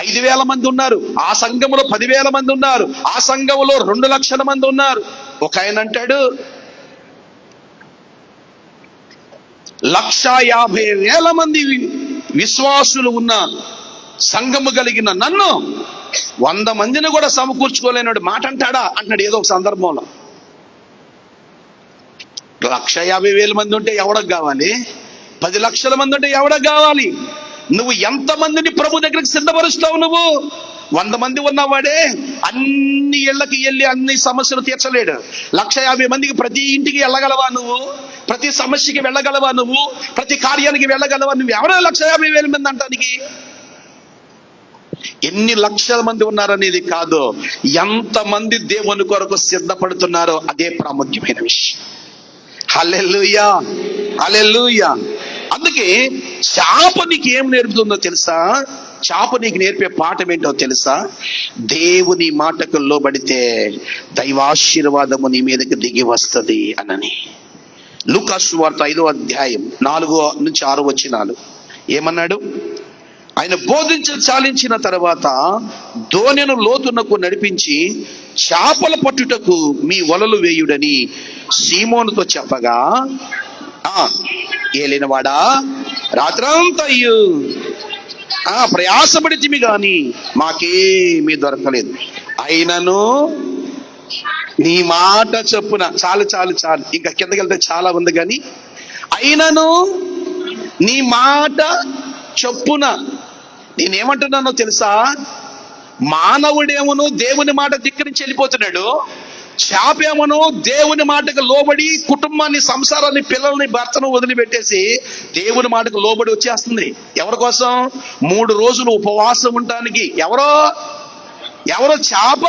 5,000 మంది ఉన్నారు, ఆ సంఘములో 10,000 మంది ఉన్నారు, ఆ సంఘములో 2 లక్షల మంది ఉన్నారు. ఒక ఆయన అంటాడు 150,000 మంది విశ్వాసులు ఉన్న సంఘము కలిగిన నన్ను 100 మందిని కూడా సమకూర్చుకోలేనాడు మాట అంటాడా అంటాడు ఏదో ఒక సందర్భంలో. 150,000 మంది ఉంటే ఎవడకు కావాలి? 10 లక్షల మంది ఉంటే ఎవడకు కావాలి? నువ్వు ఎంత మందిని ప్రభు దగ్గరికి సిద్ధపరుస్తావు? నువ్వు 100 మంది ఉన్నవాడే అన్ని ఇళ్ళకి వెళ్ళి అన్ని సమస్యలు తీర్చలేడు. 150,000 మందికి ప్రతి ఇంటికి వెళ్ళగలవా నువ్వు? ప్రతి సమస్యకి వెళ్ళగలవా నువ్వు? ప్రతి కార్యానికి వెళ్ళగలవా నువ్వు? ఎవరో 150,000 మంది అంటానికి? ఎన్ని లక్షల మంది ఉన్నారనేది కాదు, ఎంత మంది దేవుని కొరకు సిద్ధపడుతున్నారో అదే ప్రాముఖ్యమైన విషయం. హల్లెలూయా, హల్లెలూయా. అందుకే చాప నీకు ఏం నేర్పుతుందో తెలుసా? చాప నీకు నేర్పే పాఠం ఏంటో తెలుసా? దేవుని మాటకు లోబడితే దైవాశీర్వాదము నీ మీదకి దిగి వస్తుంది అనని. లూకా సువార్త 5వ అధ్యాయం 4-6 వచనాలు ఏమన్నాడు? ఆయన చాలించిన తర్వాత దోణెను లోతునకు నడిపించి చేపల పట్టుటకు మీ వలలు వేయుడని సీమోనుతో చెప్పగా, ఏలినవాడా రాత్రంతా ప్రయాసపడితిమి గాని మాకేమీ దొరకలేదు, అయినను నీ మాట చొప్పున. చాలు ఇంకా కిందకి వెళ్తే చాలా ఉంది కానీ, అయినను నీ మాట చొప్పున. నేనేమంటున్నానో తెలుసా? మానవుడేమోనో దేవుని మాట ధిక్కరించి వెళ్ళిపోతున్నాడు, చేపేమోనో దేవుని మాటకు లోబడి కుటుంబాన్ని, సంసారాన్ని, పిల్లల్ని, భర్తను వదిలిపెట్టేసి దేవుని మాటకు లోబడి వచ్చేస్తుంది. ఎవరి కోసం? 3 రోజులు ఉపవాసం ఉండటానికి. ఎవరో చేప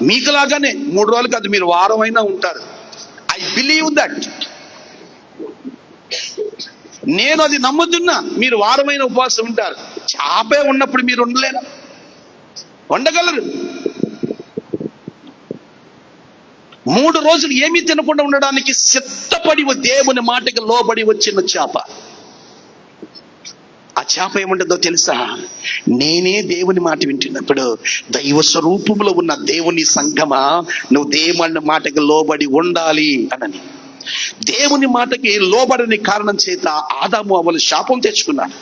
మీకులాగానే 3 రోజులు కాదు, మీరు వారం అయినా ఉంటారు. I believe that. నేను అది నమ్ముతున్నా. మీరు వారమైన ఉపవాసం ఉంటారు. చేపే ఉన్నప్పుడు మీరు ఉండలేరా? ఉండగలరు. 3 రోజులు ఏమీ తినకుండా ఉండడానికి సిద్ధపడి దేవుని మాటకి లోబడి వచ్చిన చేప. చేప ఏముంటుందో తెలుసా? నేనే దేవుని మాట వింటున్నప్పుడు, దైవ స్వరూపంలో ఉన్న దేవుని సంఘమా, నువ్వు దేవుని మాటకి లోబడి ఉండాలి అనని. దేవుని మాటకి లోబడని కారణం చేత ఆదాము అవ్వలు శాపం తెచ్చుకున్నాడు.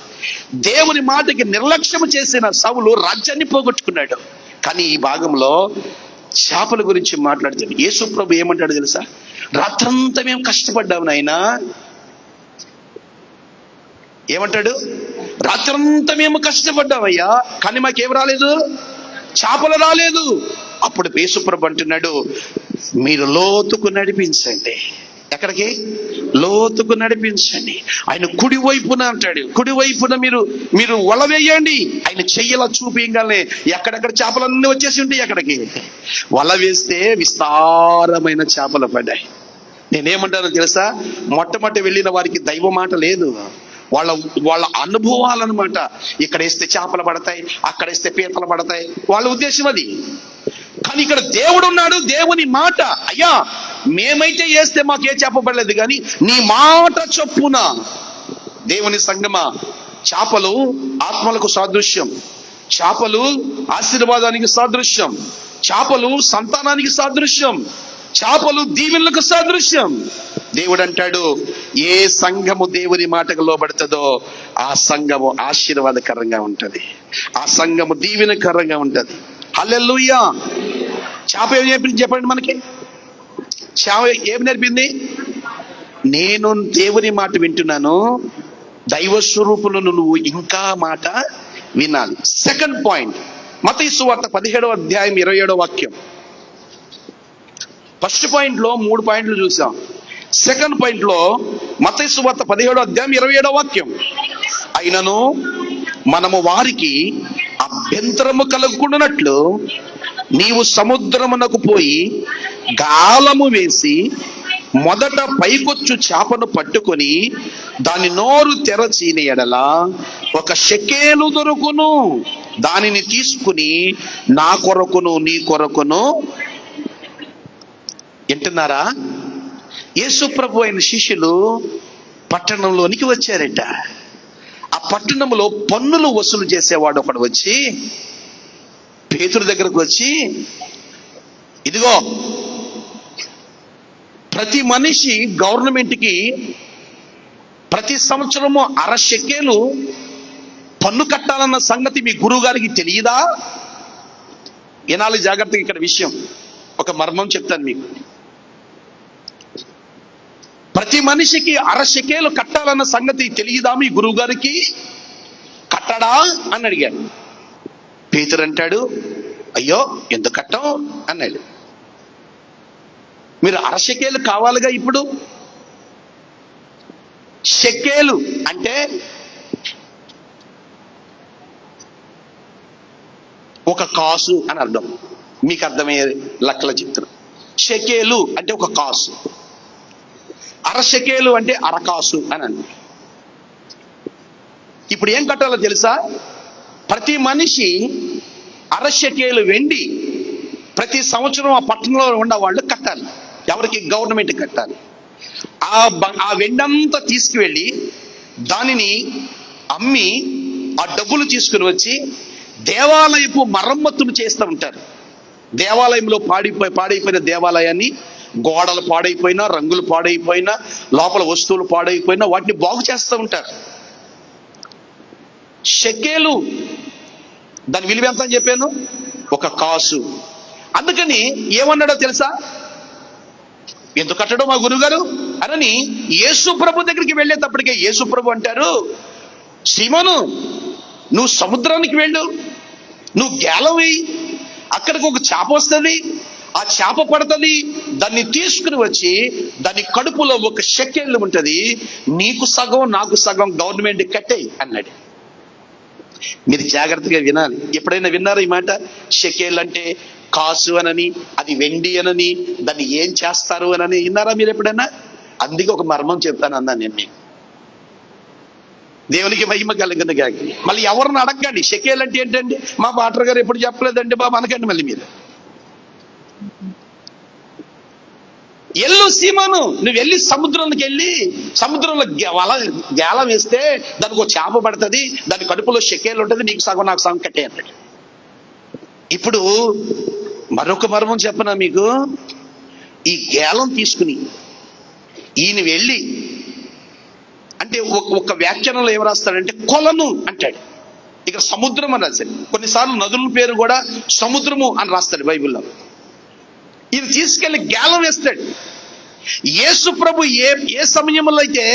దేవుని మాటకి నిర్లక్ష్యం చేసిన సౌలు రాజ్యాన్ని పోగొట్టుకున్నాడు. కానీ ఈ భాగంలో చేపల గురించి మాట్లాడుతాడు. యేసు ప్రభు ఏమంటాడు తెలుసా? రాత్రంతా మేము కష్టపడ్డాము నాయనా. ఏమంటాడు? రాత్రంతా మేము కష్టపడ్డామయ్యా, కానీ మాకేం రాలేదు, చేపలు రాలేదు. అప్పుడు యేసు ప్రభు అంటున్నాడు, మీరు లోతుకు నడిపించండి. ఎక్కడికి? లోతుకు నడిపించండి. ఆయన కుడివైపున అంటాడు, కుడివైపున మీరు వల వేయండి. ఆయన చెయ్యలా చూపించగానే ఎక్కడెక్కడ చేపలన్నీ వచ్చేసి ఉంటాయి. అక్కడికి వల వేస్తే విస్తారమైన చేపలు పడ్డాయి. నేనేమంటానో తెలుసా? మొట్టమొదటి వెళ్ళిన వారికి దైవ మాట లేదు, వాళ్ళ అనుభవాలన్నమాట. ఇక్కడ వేస్తే చేపలు పడతాయి, అక్కడ వేస్తే పీతలు పడతాయి, వాళ్ళ ఉద్దేశం అది. కానీ ఇక్కడ దేవుడు ఉన్నాడు, దేవుని మాట. అయ్యా మేమైతే వేస్తే మాకు ఏ చేప పడలేదు, కానీ నీ మాట చొప్పున. దేవుని సంగమా, చేపలు ఆత్మలకు సాదృశ్యం, చేపలు ఆశీర్వాదానికి సాదృశ్యం, చేపలు సంతానానికి సాదృశ్యం, చేపలు దీవెనలకు సాదృశ్యం. దేవుడు అంటాడు, ఏ సంఘము దేవుని మాటకు లోబడుతుందో ఆ సంఘము ఆశీర్వాదకరంగా ఉంటది, ఆ సంఘము దీవెనకరంగా ఉంటది. హల్లెలూయా. చేప ఏం నేర్పింది చెప్పండి మనకి? చేప ఏం నేర్పింది? నేను దేవుని మాట వింటున్నాను, దైవ స్వరూపులను నువ్వు ఇంకా మాట వినాలి. సెకండ్ పాయింట్, మత్తయి సువార్త 17వ అధ్యాయం 27వ వాక్యం. ఫస్ట్ పాయింట్ లో 3 పాయింట్లు చూసాం. సెకండ్ పాయింట్ లో మత్తయి సువార్త 17వ అధ్యాయం 27వ వాక్యం. అయినను మనము వారికి అభ్యంతరము కలుగుకున్నట్లు నీవు సముద్రమునకు పోయి గాలము వేసి మొదట పైకొచ్చు చేపను పట్టుకొని దాని నోరు తెరచిన ఎడల 1 షెకేలు దొరుకును. దానిని తీసుకుని నా కొరకును నీ కొరకును. వింటున్నారా? యేసు ప్రభు అయిన శిష్యులు పట్టణంలోనికి వచ్చారట. ఆ పట్టణంలో పన్నులు వసూలు చేసేవాడు ఒకడు వచ్చి పేతురు దగ్గరకు వచ్చి, ఇదిగో ప్రతి మనిషి గవర్నమెంట్కి ప్రతి సంవత్సరము 1/2 షెకేలు పన్ను కట్టాలన్న సంగతి మీ గురువు గారికి తెలియదా? వినాలి జాగ్రత్తగా. ఇక్కడ విషయం, ఒక మర్మం చెప్తాను మీకు. ప్రతి మనిషికి 1/2 షెకేలు కట్టాలన్న సంగతి తెలియదా మీ గురువు గారికి? కట్టడా అని అడిగాడు. పేతురు అంటాడు, అయ్యో ఎందుకు కట్టం అన్నాడు. మీరు 1/2 షెకేలు కావాలిగా. ఇప్పుడు షెకేలు అంటే 1 కాసు అని అర్థం. మీకు అర్థమయ్యే లెక్కలో చెప్తున్నా. షెకేలు అంటే 1 కాసు, 1/2 షెకేలు అంటే 1/2 కాసు అని అండి. ఇప్పుడు ఏం కట్టాలో తెలుసా? ప్రతి మనిషి 1/2 షెకేలు వెండి ప్రతి సంవత్సరం ఆ పట్టణంలో ఉన్న వాళ్ళు కట్టాలి. ఎవరికి? గవర్నమెంట్ కట్టాలి. ఆ వెండంతా తీసుకువెళ్ళి దానిని అమ్మి ఆ డబ్బులు తీసుకుని వచ్చి దేవాలయపు మరమ్మతులు చేస్తూ ఉంటారు. దేవాలయంలో పాడైపోయిన దేవాలయాన్ని, గోడలు పాడైపోయినా, రంగులు పాడైపోయినా, లోపల వస్తువులు పాడైపోయినా వాటిని బాగు చేస్తూ ఉంటారు. షెకేలు దాని విలువ ఎంత అని చెప్పాను? 1 కాసు. అందుకని ఏమన్నాడో తెలుసా? ఎందుకు కట్టడం మా గురువుగారు అని యేసు ప్రభు దగ్గరికి వెళ్ళేటప్పటికే యేసు ప్రభు అంటారు, సీమోను నువ్వు సముద్రానికి వెళ్ళు, నువ్వు గేలం వేయి, అక్కడికి 1 చేప వస్తుంది, ఆ చేప పడుతుంది, దాన్ని తీసుకుని వచ్చి దాని కడుపులో 1 షెకేలు ఉంటుంది, నీకు సగం నాకు సగం గవర్నమెంట్ కట్టేయి అన్నాడు. మీరు జాగ్రత్తగా వినాలి. ఎప్పుడైనా విన్నారా ఈ మాట? షెకేల్ అంటే కాసు అనని, అది వెండి అనని, దాన్ని ఏం చేస్తారు అనని విన్నారా మీరు ఎప్పుడైనా? అందుకే ఒక మర్మం చెప్తాను అన్నాను నేను మీకు. దేవునికి మహిమ కలుగును గాక. మళ్ళీ ఎవరిని అడగండి షెకేల్ అంటే ఏంటండి, మా పాటర్ గారు ఎప్పుడు చెప్పలేదండి బాబు అనకండి మళ్ళీ మీరు. ఎల్లు సీమోను, నువ్వు వెళ్ళి సముద్రంలోకి వెళ్ళి సముద్రంలో గేలం వేస్తే దానికి ఒక చేప పడుతుంది, దాని కడుపులో షెకేలు ఉంటుంది, నీకు సగం నాకు సగం కట్టే అన్నాడు. ఇప్పుడు మరొక మర్మం చెప్పనా మీకు? ఈ గేలం తీసుకుని ఈయన వెళ్ళి, అంటే ఒక వ్యాఖ్యానంలో ఏం రాస్తాడంటే కొలను అంటాడు, ఇక్కడ సముద్రం అని రాశాడు. కొన్నిసార్లు నదుల పేరు కూడా సముద్రము అని రాస్తాడు బైబిల్లో. ఇది తీసుకెళ్లి గేలం వేస్తాడు. యేసు ప్రభు ఏ సమయంలో అయితే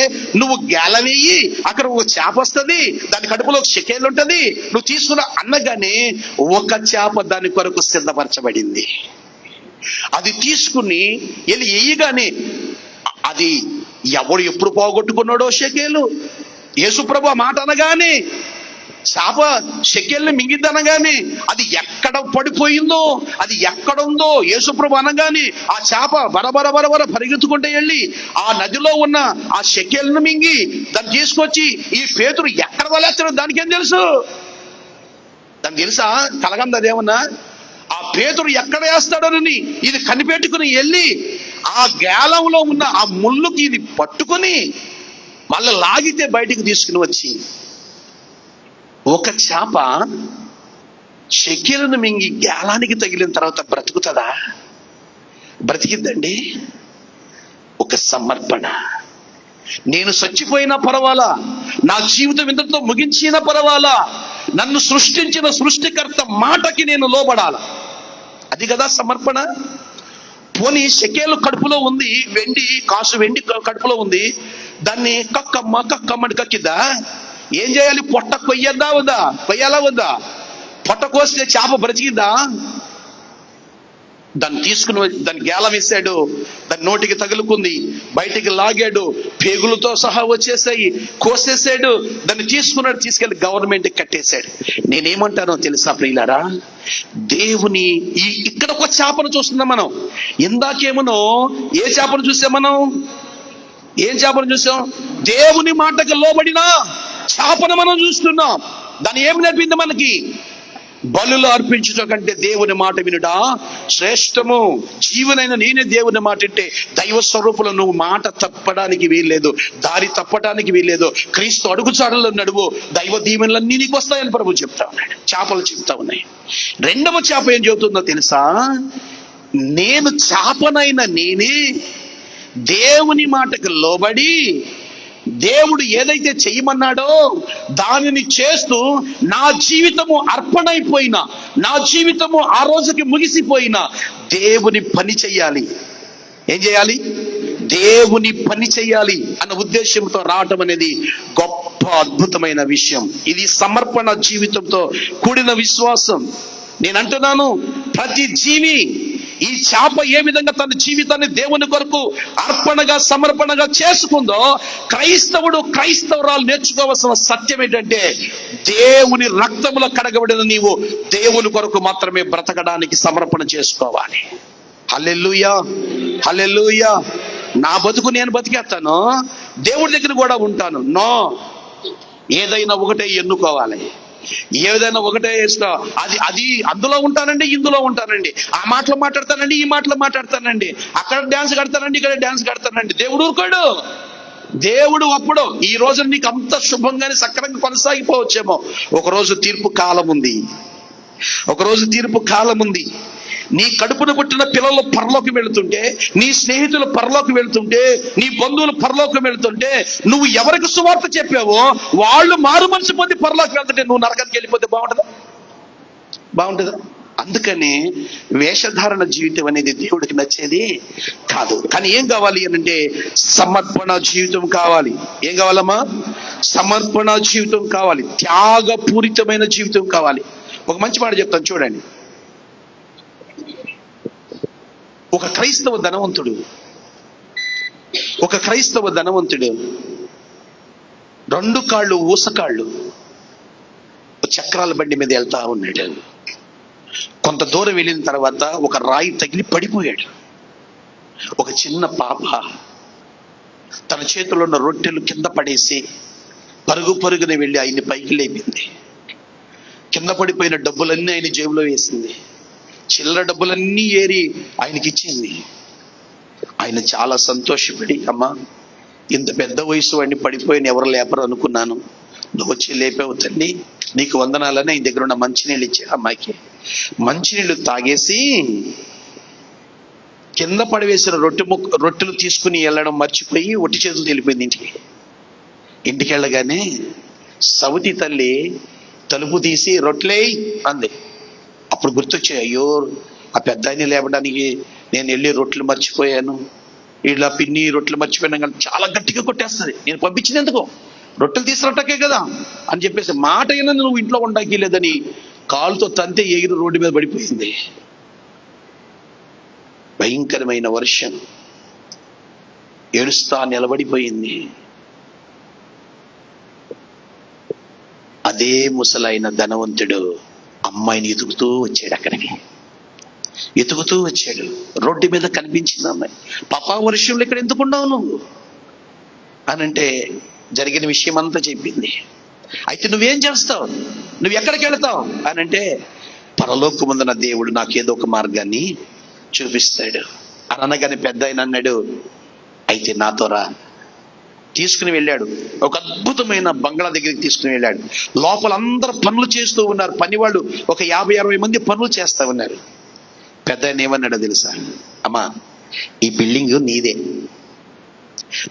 నువ్వు గేలం వేయి, అక్కడ ఒక చేప వస్తుంది, దాని కడుపులో ఒక షెకేలు ఉంటుంది, నువ్వు తీసుకున్న అన్నగానే ఒక చేప దాని కొరకు సిద్ధపరచబడింది. అది తీసుకుని వెళ్ళి వేయగానే అది ఎవడు ఎప్పుడు పోగొట్టుకున్నాడో షెకేలు, యేసు ప్రభు ఆ మాట అనగానే చేప షెకేల్ని మింగిద్దనగానే అది ఎక్కడ పడిపోయిందో, అది ఎక్కడుందో యేసుప్రభు అనగానే ఆ చేప బరబర పరిగెత్తుకుంటే వెళ్ళి ఆ నదిలో ఉన్న ఆ షెకేల్ని మింగి దాన్ని తీసుకొచ్చి ఈ పేతురు ఎక్కడ వలేస్తాడో దానికేం తెలుసు? దానికి తెలుసా కలగంది అదేమన్నా? ఆ పేతురు ఎక్కడ వేస్తాడోనని ఇది కనిపెట్టుకుని వెళ్ళి ఆ గేలంలో ఉన్న ఆ ముళ్ళుకి ఇది పట్టుకుని మళ్ళీ లాగితే బయటికి తీసుకుని వచ్చి ఒక చేప షెకేలును మింగి గేలానికి తగిలిన తర్వాత బ్రతుకుతుందా? బ్రతికిద్దండి. ఒక సమర్పణ. నేను చచ్చిపోయినా పర్వాలా, నా జీవితం ఇంతటితో ముగించినా పర్వాలా, నన్ను సృష్టించిన సృష్టికర్త మాటకి నేను లోబడాల. అది కదా సమర్పణ. పోనీ షెకేలు కడుపులో ఉంది, కాసు వెండి కడుపులో ఉంది, దాన్ని కక్కమ్మని కక్కిద్దా? ఏం చేయాలి? పొట్ట కొయ్యాలా వద్దా? పొట్ట కోస్తే చేప బ్రతికిద్దా? దాన్ని తీసుకుని దాన్ని గేలం వేసాడు, దాని నోటికి తగులుకుంది, బయటికి లాగాడు, పేగులతో సహా వచ్చేసాయి, కోసేసాడు, దాన్ని తీసుకెళ్లి గవర్నమెంట్కి కట్టేశాడు. నేనేమంటానో తెలుసా ప్రియులారా? దేవుని ఇక్కడ ఒక చేపను చూస్తున్నాం మనం. ఇందాకేమనో ఏ చేపను చూసాం మనం? ఏం చేపను చూసాం? దేవుని మాటకు లోబడిన చేపను మనం చూస్తున్నాం. దాన్ని ఏమి నేర్పింది మనకి? బలులు అర్పించడం కంటే దేవుని మాట వినుడా శ్రేష్టము. జీవనైన నేనే దేవుని మాట అంటే దైవ స్వరూపులో నువ్వు మాట తప్పడానికి వీల్లేదు, దారి తప్పడానికి వీల్లేదు. క్రీస్తు అడుగుచాడలో నడువు, దైవ దీవెనలన్నీ నీకు వస్తాయని ప్రభు చెప్తా ఉన్నాడు. చేపలు చెప్తా ఉన్నాయి. రెండవ చేప ఏం చెబుతుందో తెలుసా? నేను చేపనైన నేనే దేవుని మాటకు లోబడి దేవుడు ఏదైతే చేయమన్నాడో దానిని చేస్తూ నా జీవితము అర్పణైపోయినా, నా జీవితము ఆ రోజుకి ముగిసిపోయినా దేవుని పని చెయ్యాలి. ఏం చేయాలి? దేవుని పని చెయ్యాలి అన్న ఉద్దేశంతో రావటం అనేది గొప్ప అద్భుతమైన విషయం. ఇది సమర్పణ జీవితంతో కూడిన విశ్వాసం. నేను అంటున్నాను, ప్రతి జీవి ఈ చేప ఏ విధంగా తన జీవితాన్ని దేవుని కొరకు అర్పణగా సమర్పణగా చేసుకుందో, క్రైస్తవురాలు నేర్చుకోవాల్సిన సత్యం ఏంటంటే దేవుని రక్తములో కడగబడిన నీవు దేవుని కొరకు మాత్రమే బ్రతకడానికి సమర్పణ చేసుకోవాలి. హల్లెలూయా, హల్లెలూయా. నా బతుకు నేను బతికేస్తాను, దేవుడి దగ్గర కూడా ఉంటాను. నో, ఏదైనా ఒకటే ఎన్నుకోవాలి, ఏదైనా ఒకటే ఇష్టం. అది అందులో ఉంటానండి, ఇందులో ఉంటానండి, ఆ మాటలు మాట్లాడతానండి, ఈ మాటలు మాట్లాడతానండి, అక్కడ డ్యాన్స్ కడతానండి, ఇక్కడ డ్యాన్స్ కడతానండి. దేవుడు ఊరుకోడు. దేవుడు అప్పుడు ఈ రోజు నీకు అంత శుభంగానే సక్రంగా కొనసాగిపోవచ్చేమో, ఒకరోజు తీర్పు కాలం ఉంది. నీ కడుపును పుట్టిన పిల్లలు పరలోకి వెళుతుంటే, నీ స్నేహితులు పరలోకి వెళుతుంటే, నీ బంధువులు పరలోకి వెళుతుంటే, నువ్వు ఎవరికి సువార్త చెప్పావో వాళ్ళు మారు మనసు పొంది పరలోకి వెళ్తుంటే నువ్వు నరకానికి వెళ్ళిపోతే బాగుంటుందా? అందుకని వేషధారణ జీవితం అనేది దేవుడికి నచ్చేది కాదు. కానీ ఏం కావాలి అంటే సమర్పణ జీవితం కావాలి. ఏం కావాలమ్మా? సమర్పణ జీవితం కావాలి, త్యాగపూరితమైన జీవితం కావాలి. ఒక మంచి మాట చెప్తాను చూడండి. ఒక క్రైస్తవ ధనవంతుడు 2 కాళ్ళు ఊసకాళ్ళు చక్రాల బండి మీద వెళ్తా ఉన్నాడు. కొంత దూరం వెళ్ళిన తర్వాత ఒక రాయి తగిలి పడిపోయాడు. ఒక చిన్న పాప తన చేతిలో ఉన్న రొట్టెలు కింద పడేసి పరుగున వెళ్ళి ఆయన్ని పైకి లేపింది. కింద పడిపోయిన డబ్బులన్నీ ఆయన జేబులో వేసింది. చిల్లర డబ్బులన్నీ ఏరి ఆయనకి ఇచ్చింది. ఆయన చాలా సంతోషపడి, అమ్మా ఇంత పెద్ద వయసు వాడిని పడిపోయిన ఎవరు లేపరు అనుకున్నాను, నువ్వు వచ్చి లేపావు తల్లి, నీకు వందనాలని ఆయన దగ్గర ఉన్న మంచినీళ్ళు ఇచ్చాడు. అమ్మాయికి మంచినీళ్ళు తాగేసి కింద పడివేసిన రొట్టెలు తీసుకుని వెళ్ళడం మర్చిపోయి ఒట్టి చేతులు వెళ్ళిపోయింది ఇంటికి. ఇంటికి వెళ్ళగానే సవతి తల్లి తలుపు తీసి రొట్టెలేయ్ అంది. అప్పుడు గుర్తొచ్చాయి, అయ్యో ఆ పెద్ద ఆయన లేపడానికి నేను వెళ్ళి రొట్టెలు మర్చిపోయాను, ఇలా పిన్ని రొట్టెలు మర్చిపోయాను కానీ చాలా గట్టిగా కొట్టేస్తుంది, నేను పంపించింది ఎందుకు, రొట్టెలు తీసుకురట్టకే కదా అని చెప్పేసి మాట అయినా నువ్వు ఇంట్లో ఉండడానికి లేదని కాలుతో తంతే ఎగిరి రోడ్డు మీద పడిపోయింది. భయంకరమైన వర్షం, ఏడుస్తా నిలబడిపోయింది. అదే ముసలైన ధనవంతుడు అమ్మాయిని ఎతుకుతూ వచ్చాడు, అక్కడికి ఎతుకుతూ వచ్చాడు. రోడ్డు మీద కనిపించింది అమ్మాయి. పాపా వర్షంలో ఇక్కడ ఎందుకున్నావు నువ్వు అని అంటే జరిగిన విషయం అంతా చెప్పింది. అయితే నువ్వేం చేస్తావు, నువ్వు ఎక్కడికి వెళతావు అని అంటే, పరలోకమందున దేవుడు నాకు ఏదో ఒక మార్గాన్ని చూపిస్తాడు అని అనగానే పెద్ద ఆయన అన్నాడు, అయితే నాతో రా. తీసుకుని వెళ్ళాడు. ఒక అద్భుతమైన బంగ్లా దగ్గరికి తీసుకుని వెళ్ళాడు. లోపల అందరూ పనులు చేస్తూ ఉన్నారు. పనివాళ్ళు ఒక 50-60 మంది పనులు చేస్తా ఉన్నారు. పెద్ద ఆయన ఏమన్నాడో తెలుసా, అమ్మా ఈ బిల్డింగ్ నీదే,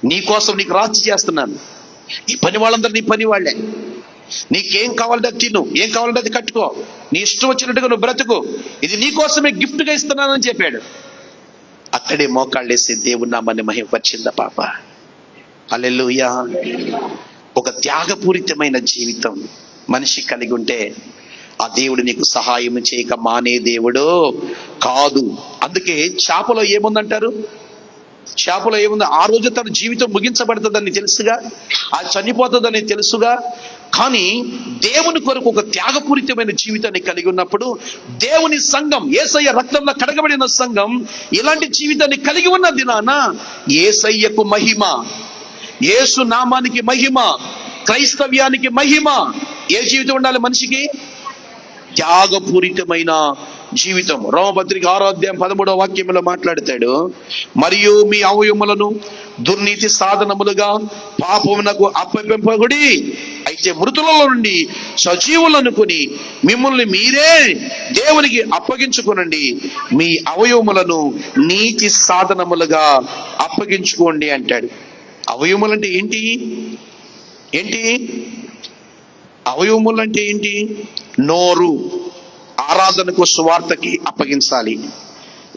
నీ కోసం నీకు రాజు చేస్తున్నాను, ఈ పని వాళ్ళందరూ నీ పని వాళ్ళే, నీకేం కావాలంటే అది తిను, ఏం కావాలంటే అది కట్టుకో, నీ ఇష్టం వచ్చినట్టుగా నువ్వు బ్రతుకు, ఇది నీ కోసమే గిఫ్ట్ గా ఇస్తున్నానని చెప్పాడు. అక్కడే మోకాళ్ళేసి దేవుని నామాన్ని మహిమపరిచిందా పాప. హల్లెలూయా. ఒక త్యాగపూరితమైన జీవితం మనిషి కలిగి ఉంటే ఆ దేవుడు నీకు సహాయం చేయక మానే దేవుడు కాదు. అందుకే చేపలో ఏముందంటారు, చేపలో ఏముంది, ఆ రోజు తన జీవితం ముగించబడుతుందని తెలుసుగా, అది చనిపోతుందని తెలుసుగా, కానీ దేవుని కొరకు ఒక త్యాగపూరితమైన జీవితాన్ని కలిగి ఉన్నప్పుడు దేవుని సంఘం, యేసయ్య రక్తంలో కడగబడిన సంఘం ఇలాంటి జీవితాన్ని కలిగి ఉన్న దినాన యేసయ్యకు మహిమ, యేసు నామానికి మహిమ, క్రైస్తవ్యానికి మహిమ. ఏ జీవితం ఉండాలి మనిషికి? త్యాగపూరితమైన జీవితం. రోమపత్రిక 6:13 మాట్లాడతాడు, మరియు మీ అవయవములను దుర్నీతి సాధనములుగా పాపమునకు అప్పగింపబడి అయితే మృతులలో నుండి సజీవులనుకుని మిమ్మల్ని మీరే దేవునికి అప్పగించుకోనండి, మీ అవయవములను నీతి సాధనములుగా అప్పగించుకోండి అంటాడు. అవయవములు అంటే ఏంటి? అవయవములు అంటే ఏంటి? నోరు ఆరాధనకు, సువార్తకి అప్పగించాలి.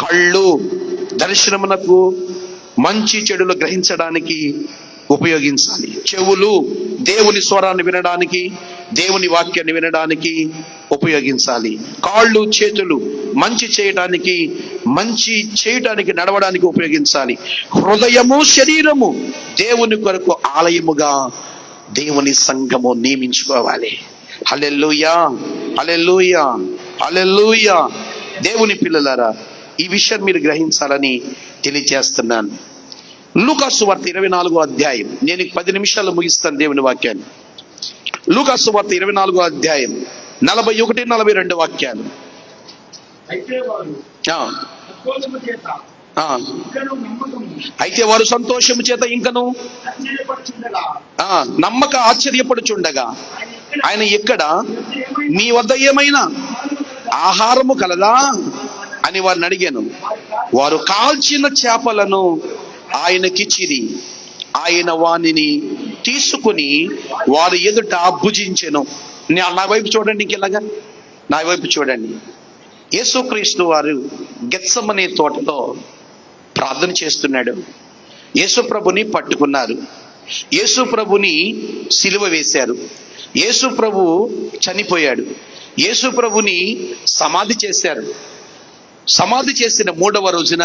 కళ్ళు దర్శనమునకు, మంచి చెడులు గ్రహించడానికి ఉపయోగించాలి. చెవులు దేవుని స్వరాన్ని వినడానికి, దేవుని వాక్యాన్ని వినడానికి ఉపయోగించాలి. కాళ్ళు చేతులు మంచి చేయటానికి నడవడానికి ఉపయోగించాలి. హృదయము శరీరము దేవుని కొరకు ఆలయముగా దేవుని సంఘము నియమించుకోవాలి. హల్లెలూయా, హల్లెలూయా, హల్లెలూయా. దేవుని పిల్లలారా, ఈ విషయం మీరు గ్రహించాలని తెలియజేస్తున్నాను. లూకా సువార్త 24వ అధ్యాయం, నేను 10 నిమిషాలు ముగిస్తాను దేవుని వాక్యాన్ని. లూకా సువార్త 24వ అధ్యాయం 41-42 వాక్యాలు. అయితే వారు సంతోషము చేత ఇంకను నమ్మక ఆశ్చర్యపడుచుండగా ఆయన ఎక్కడ, మీ వద్ద ఏమైనా ఆహారము కలదా అని వారిని అడిగాను. వారు కాల్చిన చేపలను ఆయనకిచ్చిరి. ఆయన వానిని తీసుకుని వారి ఎదుట భుజించెను. నా వైపు చూడండి, ఇంకెలాగా నా వైపు చూడండి. యేసుక్రీస్తు వారు గెత్సెమనే తోటలో ప్రార్థన చేస్తున్నాడు. యేసు ప్రభుని పట్టుకున్నారు, యేసు ప్రభుని సిలువ వేశారు, యేసు ప్రభు చనిపోయాడు, యేసు ప్రభుని సమాధి చేశారు. సమాధి చేసిన 3వ రోజున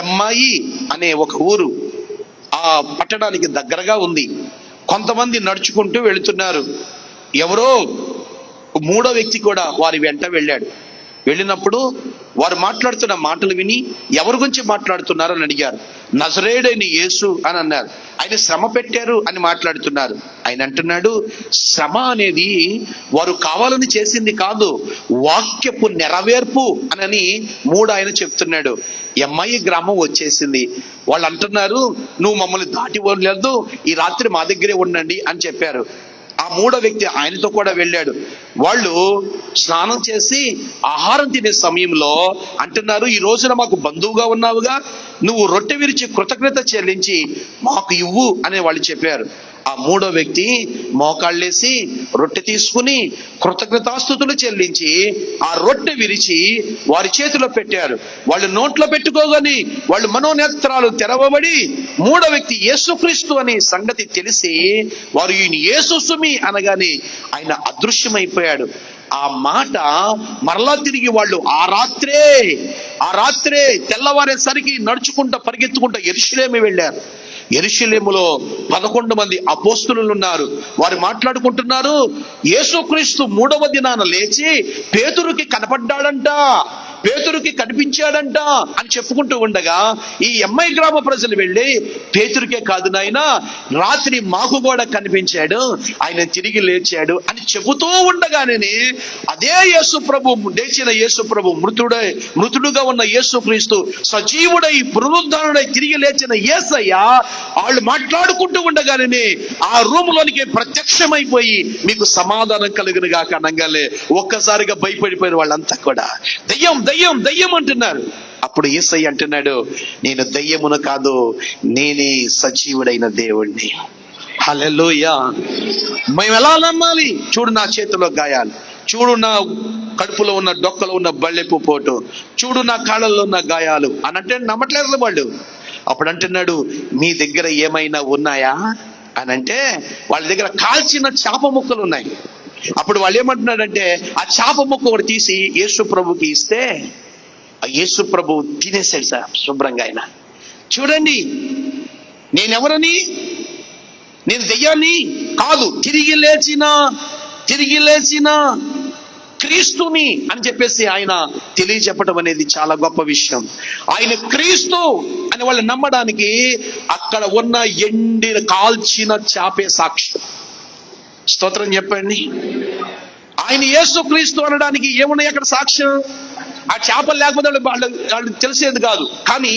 ఎమ్మాయి అనే ఒక ఊరు ఆ పట్టణానికి దగ్గరగా ఉంది. కొంతమంది నడుచుకుంటూ వెళుతున్నారు. ఎవరో 3వ వ్యక్తి కూడా వారి వెంట వెళ్ళాడు. వెళ్ళినప్పుడు వారు మాట్లాడుతున్న మాటలు విని ఎవరి గురించి మాట్లాడుతున్నారని అడిగారు. నజరేయుడైన యేసు అని అన్నారు. ఆయన శ్రమ పెట్టారు అని మాట్లాడుతున్నారు. ఆయన అంటున్నాడు, శ్రమ అనేది వారు కావాలని చేసింది కాదు, వాక్యపు నెరవేర్పు అని 3 ఆయన చెప్తున్నాడు. ఎమ్మాయి గ్రామం వచ్చేసింది. వాళ్ళు అంటున్నారు, నువ్వు మమ్మల్ని దాటి పోలేదు, ఈ రాత్రి మా దగ్గరే ఉండండి అని చెప్పారు. ఆ 3వ వ్యక్తి ఆయనతో కూడా వెళ్ళాడు. వాళ్ళు స్నానం చేసి ఆహారం తినే సమయంలో అంటున్నారు, ఈ రోజున మాకు బంధువుగా ఉన్నావుగా, నువ్వు రొట్టె విరిచి కృతజ్ఞత చెల్లించి మాకు ఇవ్వు అని వాళ్ళు చెప్పారు. ఆ 3వ వ్యక్తి మోకాళ్ళేసి రొట్టె తీసుకుని కృతజ్ఞతాస్తుతులు చెల్లించి ఆ రొట్టె విరిచి వారి చేతిలో పెట్టారు. వాళ్ళు నోట్లో పెట్టుకోగాని వాళ్ళు మనోనేత్రాలు తెరవబడి 3వ వ్యక్తి యేసుక్రీస్తు అనే సంగతి తెలిసి వారు ఈయన యేసు సుమి అనగానే ఆయన అదృశ్యమైపోయాడు. ఆ మాట మరలా తిరిగి వాళ్ళు ఆ రాత్రే తెల్లవారేసరికి నడుచుకుంటూ పరిగెత్తుకుంటూ యెరూషలేము వెళ్ళారు. యెరూషలేములో 11 మంది అపోస్తలులు ఉన్నారు. వారు మాట్లాడుకుంటున్నారు, యేసుక్రీస్తు 3వ దినాన లేచి పేతురుకి కనిపించాడంట అని చెప్పుకుంటూ ఉండగా ఈ ఎమ్మాయి గ్రామ ప్రజలు వెళ్ళి, పేతురుకే కాదు నాయన, రాత్రి మాకు కూడా కనిపించాడు, ఆయన తిరిగి లేచాడు అని చెబుతూ ఉండగానే అదే యేసు ప్రభు, లేచిన యేసు ప్రభు, మృతుడుగా ఉన్న యేసుక్రీస్తు సజీవుడై పునరుద్ధరణై తిరిగి లేచిన యేసయ్య వాళ్ళు మాట్లాడుకుంటూ ఉండగానే ఆ రూమ్ లోనికి ప్రత్యక్షమైపోయి మీకు సమాధానం కలుగును గాక అనగానే ఒక్కసారిగా భయపడిపోయిన వాళ్ళంతా కూడా దయ్యం దయ్యం దయ్యం అంటున్నారు. అప్పుడు యేసయ్య అంటున్నాడు, నేను దయ్యమును కాదు, నేనే సజీవుడైన దేవుణ్ణి. హల్లెలూయా. మేము ఎలా నమ్మాలి? చూడు నా చేతిలో గాయాలు, చూడు నా కడుపులో ఉన్న డొక్కలో ఉన్న బళ్ళెపు పోటు, చూడు నా కాళ్ళల్లో ఉన్న గాయాలు అని అంటే నమ్మట్లేదు వాళ్ళు. అప్పుడు అంటున్నాడు, మీ దగ్గర ఏమైనా ఉన్నాయా అని అంటే వాళ్ళ దగ్గర కాల్చిన చేప ముక్కలు ఉన్నాయి. అప్పుడు వాళ్ళు ఏమంటున్నాడంటే ఆ చేప ముక్క ఒకటి తీసి యేసు ప్రభుకి ఇస్తే ఆ యేసు ప్రభు తినేసాడు సార్ శుభ్రంగా. ఆయన చూడండి, నేనెవరని, నేను దెయ్యాన్ని కాదు, తిరిగి లేచిన క్రీస్తుని అని చెప్పేసి ఆయన తెలియచెప్పటం అనేది చాలా గొప్ప విషయం. ఆయన క్రీస్తు అని వాళ్ళు నమ్మడానికి అక్కడ ఉన్న ఎండిన కాల్చిన చేపే సాక్ష్యం. స్తోత్రం చెప్పండి. ఆయన యేసు క్రీస్తు అనడానికి ఏమున్నాయి అక్కడ సాక్ష్యం? ఆ చేపలు లేకపోతే వాళ్ళు తెలిసేది కాదు. కానీ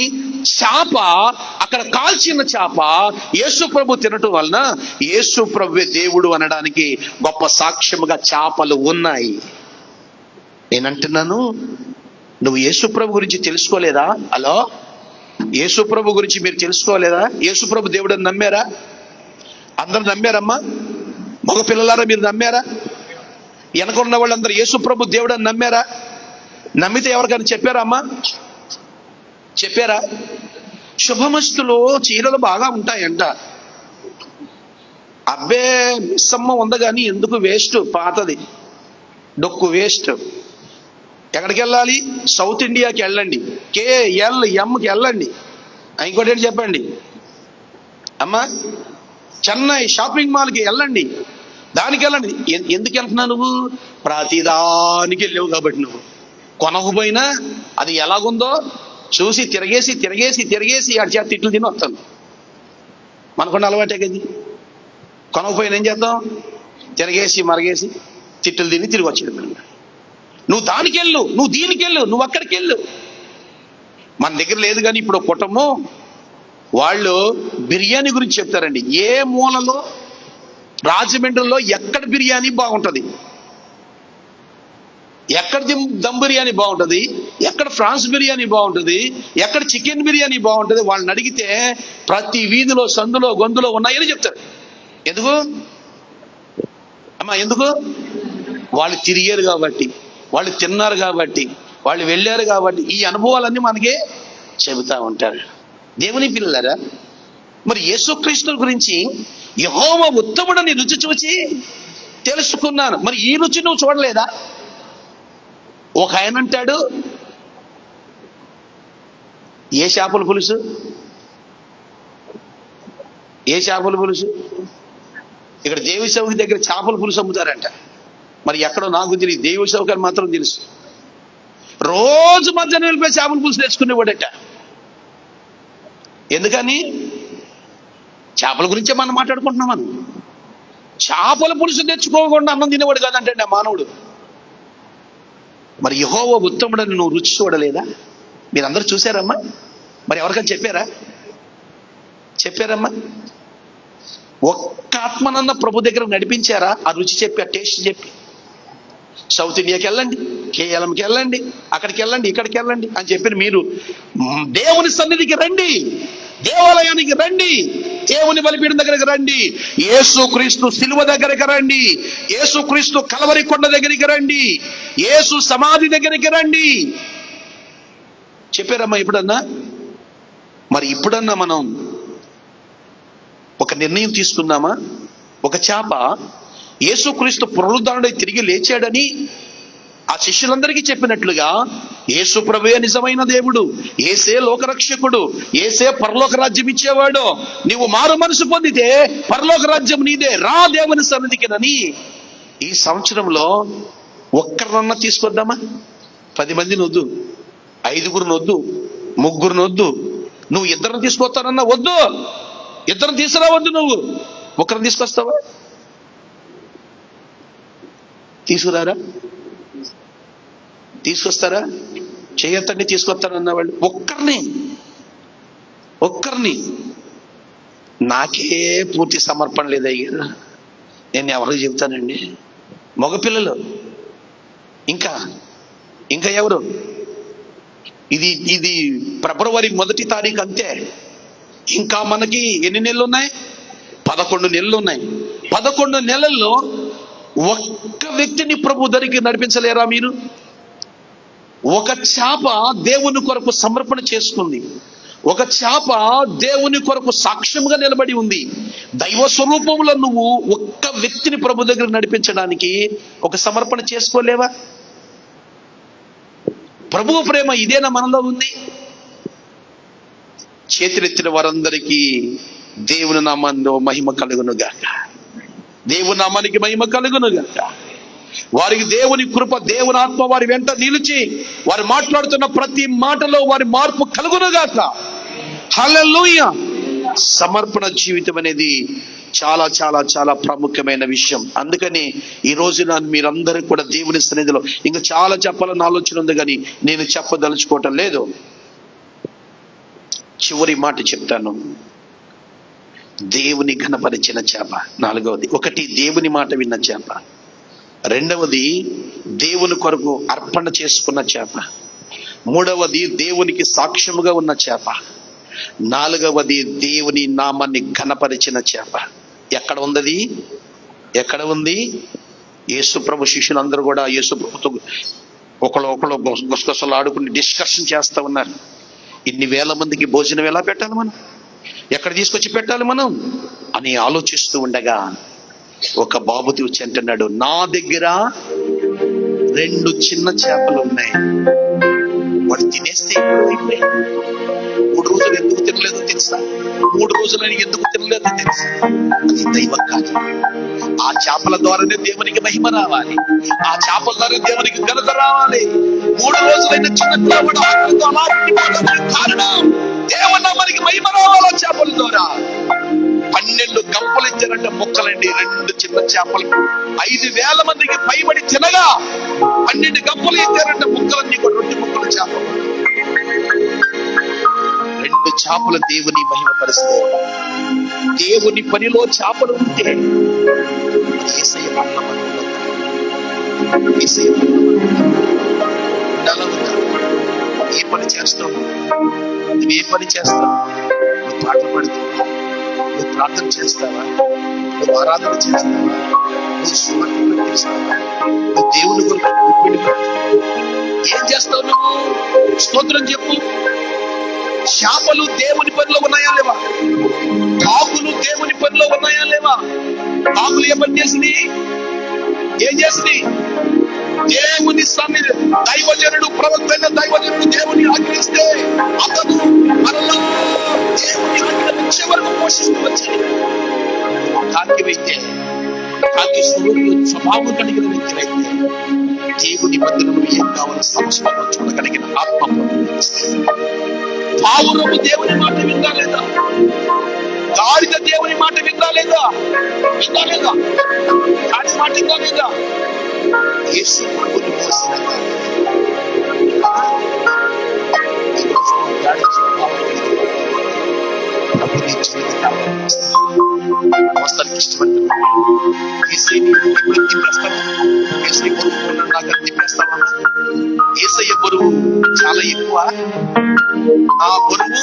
చేప, అక్కడ కాల్చిన చేప యేసు ప్రభు తినటం వలన యేసు ప్రభువే దేవుడు అనడానికి గొప్ప సాక్ష్యముగా చేపలు ఉన్నాయి. నేనంటున్నాను, నువ్వు యేసు ప్రభు గురించి తెలుసుకోలేదా? హలో, యేసు ప్రభు గురించి మీరు తెలుసుకోలేదా? యేసు ప్రభు దేవుడు అని నమ్మారా? అందరూ నమ్మారమ్మా? మగ పిల్లలారా మీరు నమ్మారా? వెనకున్న వాళ్ళందరూ యేసు ప్రభు దేవుడు అని నమ్మారా? నమ్మితే ఎవరికైనా చెప్పారా అమ్మా? చెప్పారా? శుభమస్తులో చీరలు బాగా ఉంటాయంట. అబ్బే మిస్సమ్మ ఉంది కానీ ఎందుకు, వేస్ట్, పాతది, డొక్కు వేస్ట్. ఎక్కడికి వెళ్ళాలి? సౌత్ ఇండియాకి వెళ్ళండి, KLMకి వెళ్ళండి. ఇంకోటి ఏంటి చెప్పండి అమ్మా? చెన్నై షాపింగ్ మాల్కి వెళ్ళండి, దానికి వెళ్ళండి. ఎందుకు వెళ్తున్నావు నువ్వు? ప్రతిదానికి వెళ్ళావు కాబట్టి. నువ్వు కొనకపోయినా అది ఎలాగుందో చూసి తిరిగేసి ఆడి చేత తిట్లు తిని వస్తాను. మనకున్న అలవాటే కదా. కొనకపోయినా ఏం చేద్దాం? తిరగేసి మరగేసి తిట్లు తిని తిరిగి వచ్చేది. నువ్వు దానికి వెళ్ళు, నువ్వు దీనికి వెళ్ళు, నువ్వు అక్కడికి వెళ్ళు. మన దగ్గర లేదు కానీ ఇప్పుడు కుటుంబం వాళ్ళు బిర్యానీ గురించి చెప్తారండి. ఏ మూలలో, రాజమండ్రిలో ఎక్కడ బిర్యానీ బాగుంటుంది, ఎక్కడ దమ్ బిర్యానీ బాగుంటుంది, ఎక్కడ ఫ్రాన్స్ బిర్యానీ బాగుంటుంది, ఎక్కడ చికెన్ బిర్యానీ బాగుంటుంది, వాళ్ళని అడిగితే ప్రతి వీధిలో సందులో గొంతులో ఉన్నాయని చెప్తారు. ఎందుకు అమ్మా? ఎందుకు? వాళ్ళు తిరిగారు కాబట్టి, వాళ్ళు తిన్నారు కాబట్టి, వాళ్ళు వెళ్ళారు కాబట్టి ఈ అనుభవాలన్నీ మనకే చెబుతా ఉంటారు. దేవుని పిల్లలారా, మరి యేసుక్రీస్తు గురించి యెహోవా ఉత్తముడని రుచి చూచి తెలుసుకున్నాను. మరి ఈ రుచి నువ్వు చూడలేదా? ఒక ఆయన అంటాడు, ఏ చేపల పులుసు, ఏ చేపల పులుసు? ఇక్కడ దేవి చౌకి దగ్గర చేపల పులుసు అమ్ముతారంట. మరి ఎక్కడో నాకు తెలియదు, దేవి చౌక అని మాత్రం తెలుసు. రోజు మధ్యాహ్నం వెళ్ళిపోయి చేపల పులుసు తెచ్చుకునేవాడట. ఎందుకని? చేపల గురించే మనం మాట్లాడుకుంటున్నాం. మనం చేపల పులుసు తెచ్చుకోకుండా అన్నం తినేవాడు కాదంటే ఆ మానవుడు. మరి యెహోవా ఉత్తముడని నువ్వు రుచి చూడలేదా? మీరందరూ చూసారమ్మా? మరి ఎవరికైనా చెప్పారమ్మా? ఒక్క ఆత్మనన్న ప్రభు దగ్గర నడిపించారా? ఆ రుచి చెప్పి, ఆ టేస్ట్ చెప్పి, సౌత్ ఇండియాకి వెళ్ళండి, కేఎల్ఎంకి వెళ్ళండి, అక్కడికి వెళ్ళండి, ఇక్కడికి వెళ్ళండి అని చెప్పి మీరు దేవుని సన్నిధికి రండి, దేవాలయానికి రండి, దేవుని బలిపీఠం దగ్గరికి రండి, యేసుక్రీస్తు సిలువ దగ్గరికి రండి, యేసుక్రీస్తు కలవరి కొండ దగ్గరికి రండి, యేసు సమాధి దగ్గరికి రండి చెప్పారమ్మా ఎప్పుడన్నా? మరి ఇప్పుడన్నా మనం ఒక నిర్ణయం తీసుకున్నామా? ఒక చేప యేసుక్రీస్తు పునరుద్ధరణై తిరిగి లేచాడని ఆ శిష్యులందరికీ చెప్పినట్లుగా యేసు ప్రభువే నిజమైన దేవుడు, యేసే లోకరక్షకుడు, యేసే పరలోక రాజ్యం ఇచ్చేవాడు, నీవు మారు మనసు పొందితే పరలోక రాజ్యం నీదే, రా దేవుని సన్నిధికినని ఈ సంవత్సరంలో ఒక్కరినన్నా తీసుకొద్దామా? 10 మందిని వద్దు, 5గురిని వద్దు, 3గురిని వద్దు, నువ్వు 2 తీసుకొస్తానన్నా వద్దు, 2 తీసుకురావద్దు, నువ్వు ఒక్కరిని తీసుకొస్తావా? తీసుకొస్తారా? చేయొద్దండి తీసుకొస్తానన్న వాళ్ళు ఒక్కరిని నాకే పూర్తి సమర్పణ లేదయ్యా, నేను ఎవరికి చెబుతానండి? మగపిల్లలు, ఇంకా ఎవరు? ఇది ఫిబ్రవరి 1వ తారీఖు అంతే. ఇంకా మనకి ఎన్ని నెలలు ఉన్నాయి? 11 నెలలు ఉన్నాయి. 11 నెలల్లో ఒక్క వ్యక్తిని ప్రభు దగ్గరికి నడిపించలేరా మీరు? ఒక చేప దేవుని కొరకు సమర్పణ చేసుకుంది, ఒక చేప దేవుని కొరకు సాక్ష్యంగా నిలబడి ఉంది. దైవ స్వరూపంలో నువ్వు ఒక్క వ్యక్తిని ప్రభు దగ్గర నడిపించడానికి ఒక సమర్పణ చేసుకోలేవా? ప్రభువు ప్రేమ ఇదేనా మనలో ఉంది? చేతులెత్తిన వారందరికీ దేవుని నామంలో మహిమ కలుగునుగాక, దేవుని నామానికి మహిమ కలుగునుగాక. వారికి దేవుని కృప, దేవుని ఆత్మ వారి వెంట నిలిచి వారు మాట్లాడుతున్న ప్రతి మాటలో వారి మార్పు కలుగునుగాక. హల్లెలూయా. సమర్పణ జీవితం అనేది చాలా చాలా చాలా ప్రాముఖ్యమైన విషయం. అందుకని ఈ రోజున మీరందరూ కూడా దేవుని సన్నిధిలో ఇంకా చాలా చెప్పాలని ఆలోచన ఉంది, కానీ నేను చెప్పదలుచుకోవటం లేదు. చివరి మాట చెప్తాను. దేవుని ఘనపరిచిన చేప 4వది. 1 దేవుని మాట విన్న చేప, 2వది దేవుని కొరకు అర్పణ చేసుకున్న చేప, 3వది దేవునికి సాక్ష్యముగా ఉన్న చేప, 4వది దేవుని నామాన్ని ఘనపరిచిన చేప. ఎక్కడ ఉంది? యేసు ప్రభు శిష్యులందరూ కూడా యేసు ప్రభుతో ఒకళ్ళు గుసగుసలు ఆడుకుని డిస్కషన్ చేస్తా ఉన్నారు. ఇన్ని వేల మందికి భోజనం ఎలా పెట్టాలి మనం, ఎక్కడ తీసుకొచ్చి పెట్టాలి మనం అని ఆలోచిస్తూ ఉండగా ఒక బాబుతి వచ్చి అంటున్నాడు, నా దగ్గర 2 చిన్న చేపలు ఉన్నాయి. వాడు తినేస్తే ఇప్పుడే 3 రోజులు ఎందుకు తినలేదో తెలుసా? 3 రోజులని ఎందుకు తినలేదో తెలుసా? అది దైవం కాదు. ఆ చేపల ద్వారానే దేవునికి మహిమ రావాలి, ఆ చేపల ద్వారా దేవునికి ఘనత రావాలి. 3 రోజులైన చిన్న చేపలు ఆకలితో అలా ఉండిపోవడానికి కారణం దేవుని నామానికి మహిమ రావాలి. ఆ చేపల ద్వారా 12 గంపలు ఇచ్చారంటే ముక్కలండి, 2 చిన్న చేపలు 5,000 మందికి పైబడి తినగా 12 గంపలు ఇచ్చారంటే ముక్కలన్నీ కూడా 2 ముక్కల చేపలు. 2 చేపలు దేవుని మహిమ పరిస్తే, దేవుని పనిలో చేపలు ఉంటే యేసయ్య పట్ల ఏ పని చేస్తావు? నువ్వు పాటలు పాడుతావా? నువ్వు ప్రార్థన చేస్తావా? నువ్వు ఆరాధన చేస్తావా? నువ్వు సువార్త ప్రకటిస్తావా? నువ్వు దేవుని కొరకు ఏం చేస్తావు? నువ్వు స్తోత్రం చెప్పు. చేపలు దేవుని పనిలో ఉన్నాయా లేవా? ఆకులు దేవుని పనిలో ఉన్నాయా లేవా? ఆకులు ఏం చేసింది? దేవుని సన్నిధి, దైవజనుడు, ప్రవక్త అయిన దైవజనుడు దేవుని ఆజ్ఞిస్తే అతను మరలా దేవుని ఆజ్ఞ వచ్చే వరకు పోషిస్తూ వచ్చాడు. కాకి అయితే, కాకి స్వభావం కలిగిన వ్యక్తులైతే దేవుని మధ్యలో ఏం కావాలో సమస్యలో చూడగలిగిన ఆత్మ పావురము దేవుని మాట విందా లేదా? గాడిద దేవుని మాట విందా లేదా? విందా లేదా? గాడి మాట విందా లేదా? యేసు ప్రభుని మోసిన ప్రభుని జీవితాన్ని మోస్తానికి ఇష్టపడ్డా. ఏసైని ఎప్పుడు తిప్పేస్తావా? ఏసై బరువు నాకు తిప్పేస్తావా? ఏసయ్య బరువు చాలా ఎక్కువ. ఆ బరువు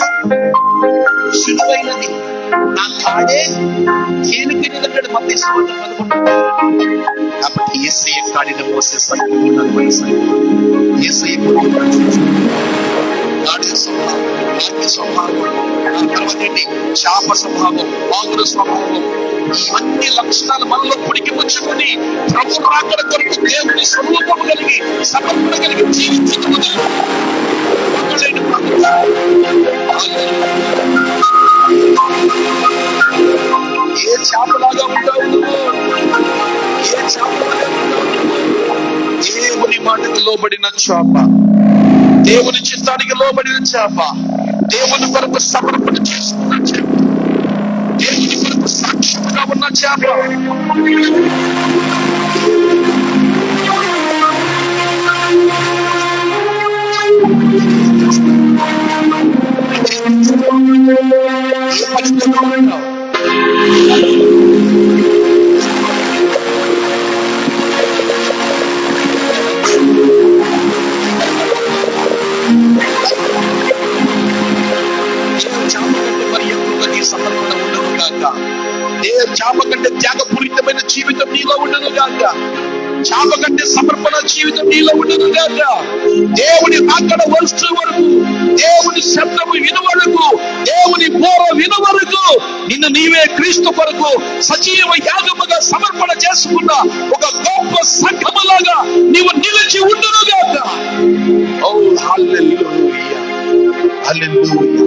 సులువైనది, నా కాడే తేలికైనదంటాడు మత్తయి సువార్త 11. కాబట్టి ఏసయ్య కాడిని మోసే సైతం ఉన్నది. ఏసయ్య బరువు గాడిద స్వభావం, వాక్య స్వభావం, తర్వాత ఏంటి శాప స్వభావం, వాగుల స్వభావం, ఇవన్నీ లక్షణాలు మనలో పుడికి పుచ్చుకొని ప్రభు రాకడ కొరకు దేవుని స్వరూపము కలిగి సమర్పణ కలిగి జీవించడం. ఏ చేపలాగా ఉంటావు నువ్వు? ఏ చేపలాగా ఉంటావు? దేవుని మాటకు లోబడిన చేప, దేవుని చిత్తానికి లోబడిన చేప, దేవుని కొరకు సమర్పణ చేసుకున్న చేప, దేవుని కొరకు సాక్షిగా ఉన్న చేప. చాప కంటే త్యాగపూరితమైన జీవితం నీలో ఉండను గాక. చాప కంటే సమర్పణ జీవితం నీలో ఉండను గాక. దేవుని రాకడ వస్తు వరకు, దేవుని శబ్దము విను వరకు, దేవుని బోర విను వరకు నిన్ను నీవే క్రీస్తు కొరకు సజీవ యాగముగా సమర్పణ చేసుకున్న ఒక గొప్ప సంఘములాగా నీవు నిలిచి ఉండును గాక. ఓ హల్లెలూయా, హల్లెలూయా.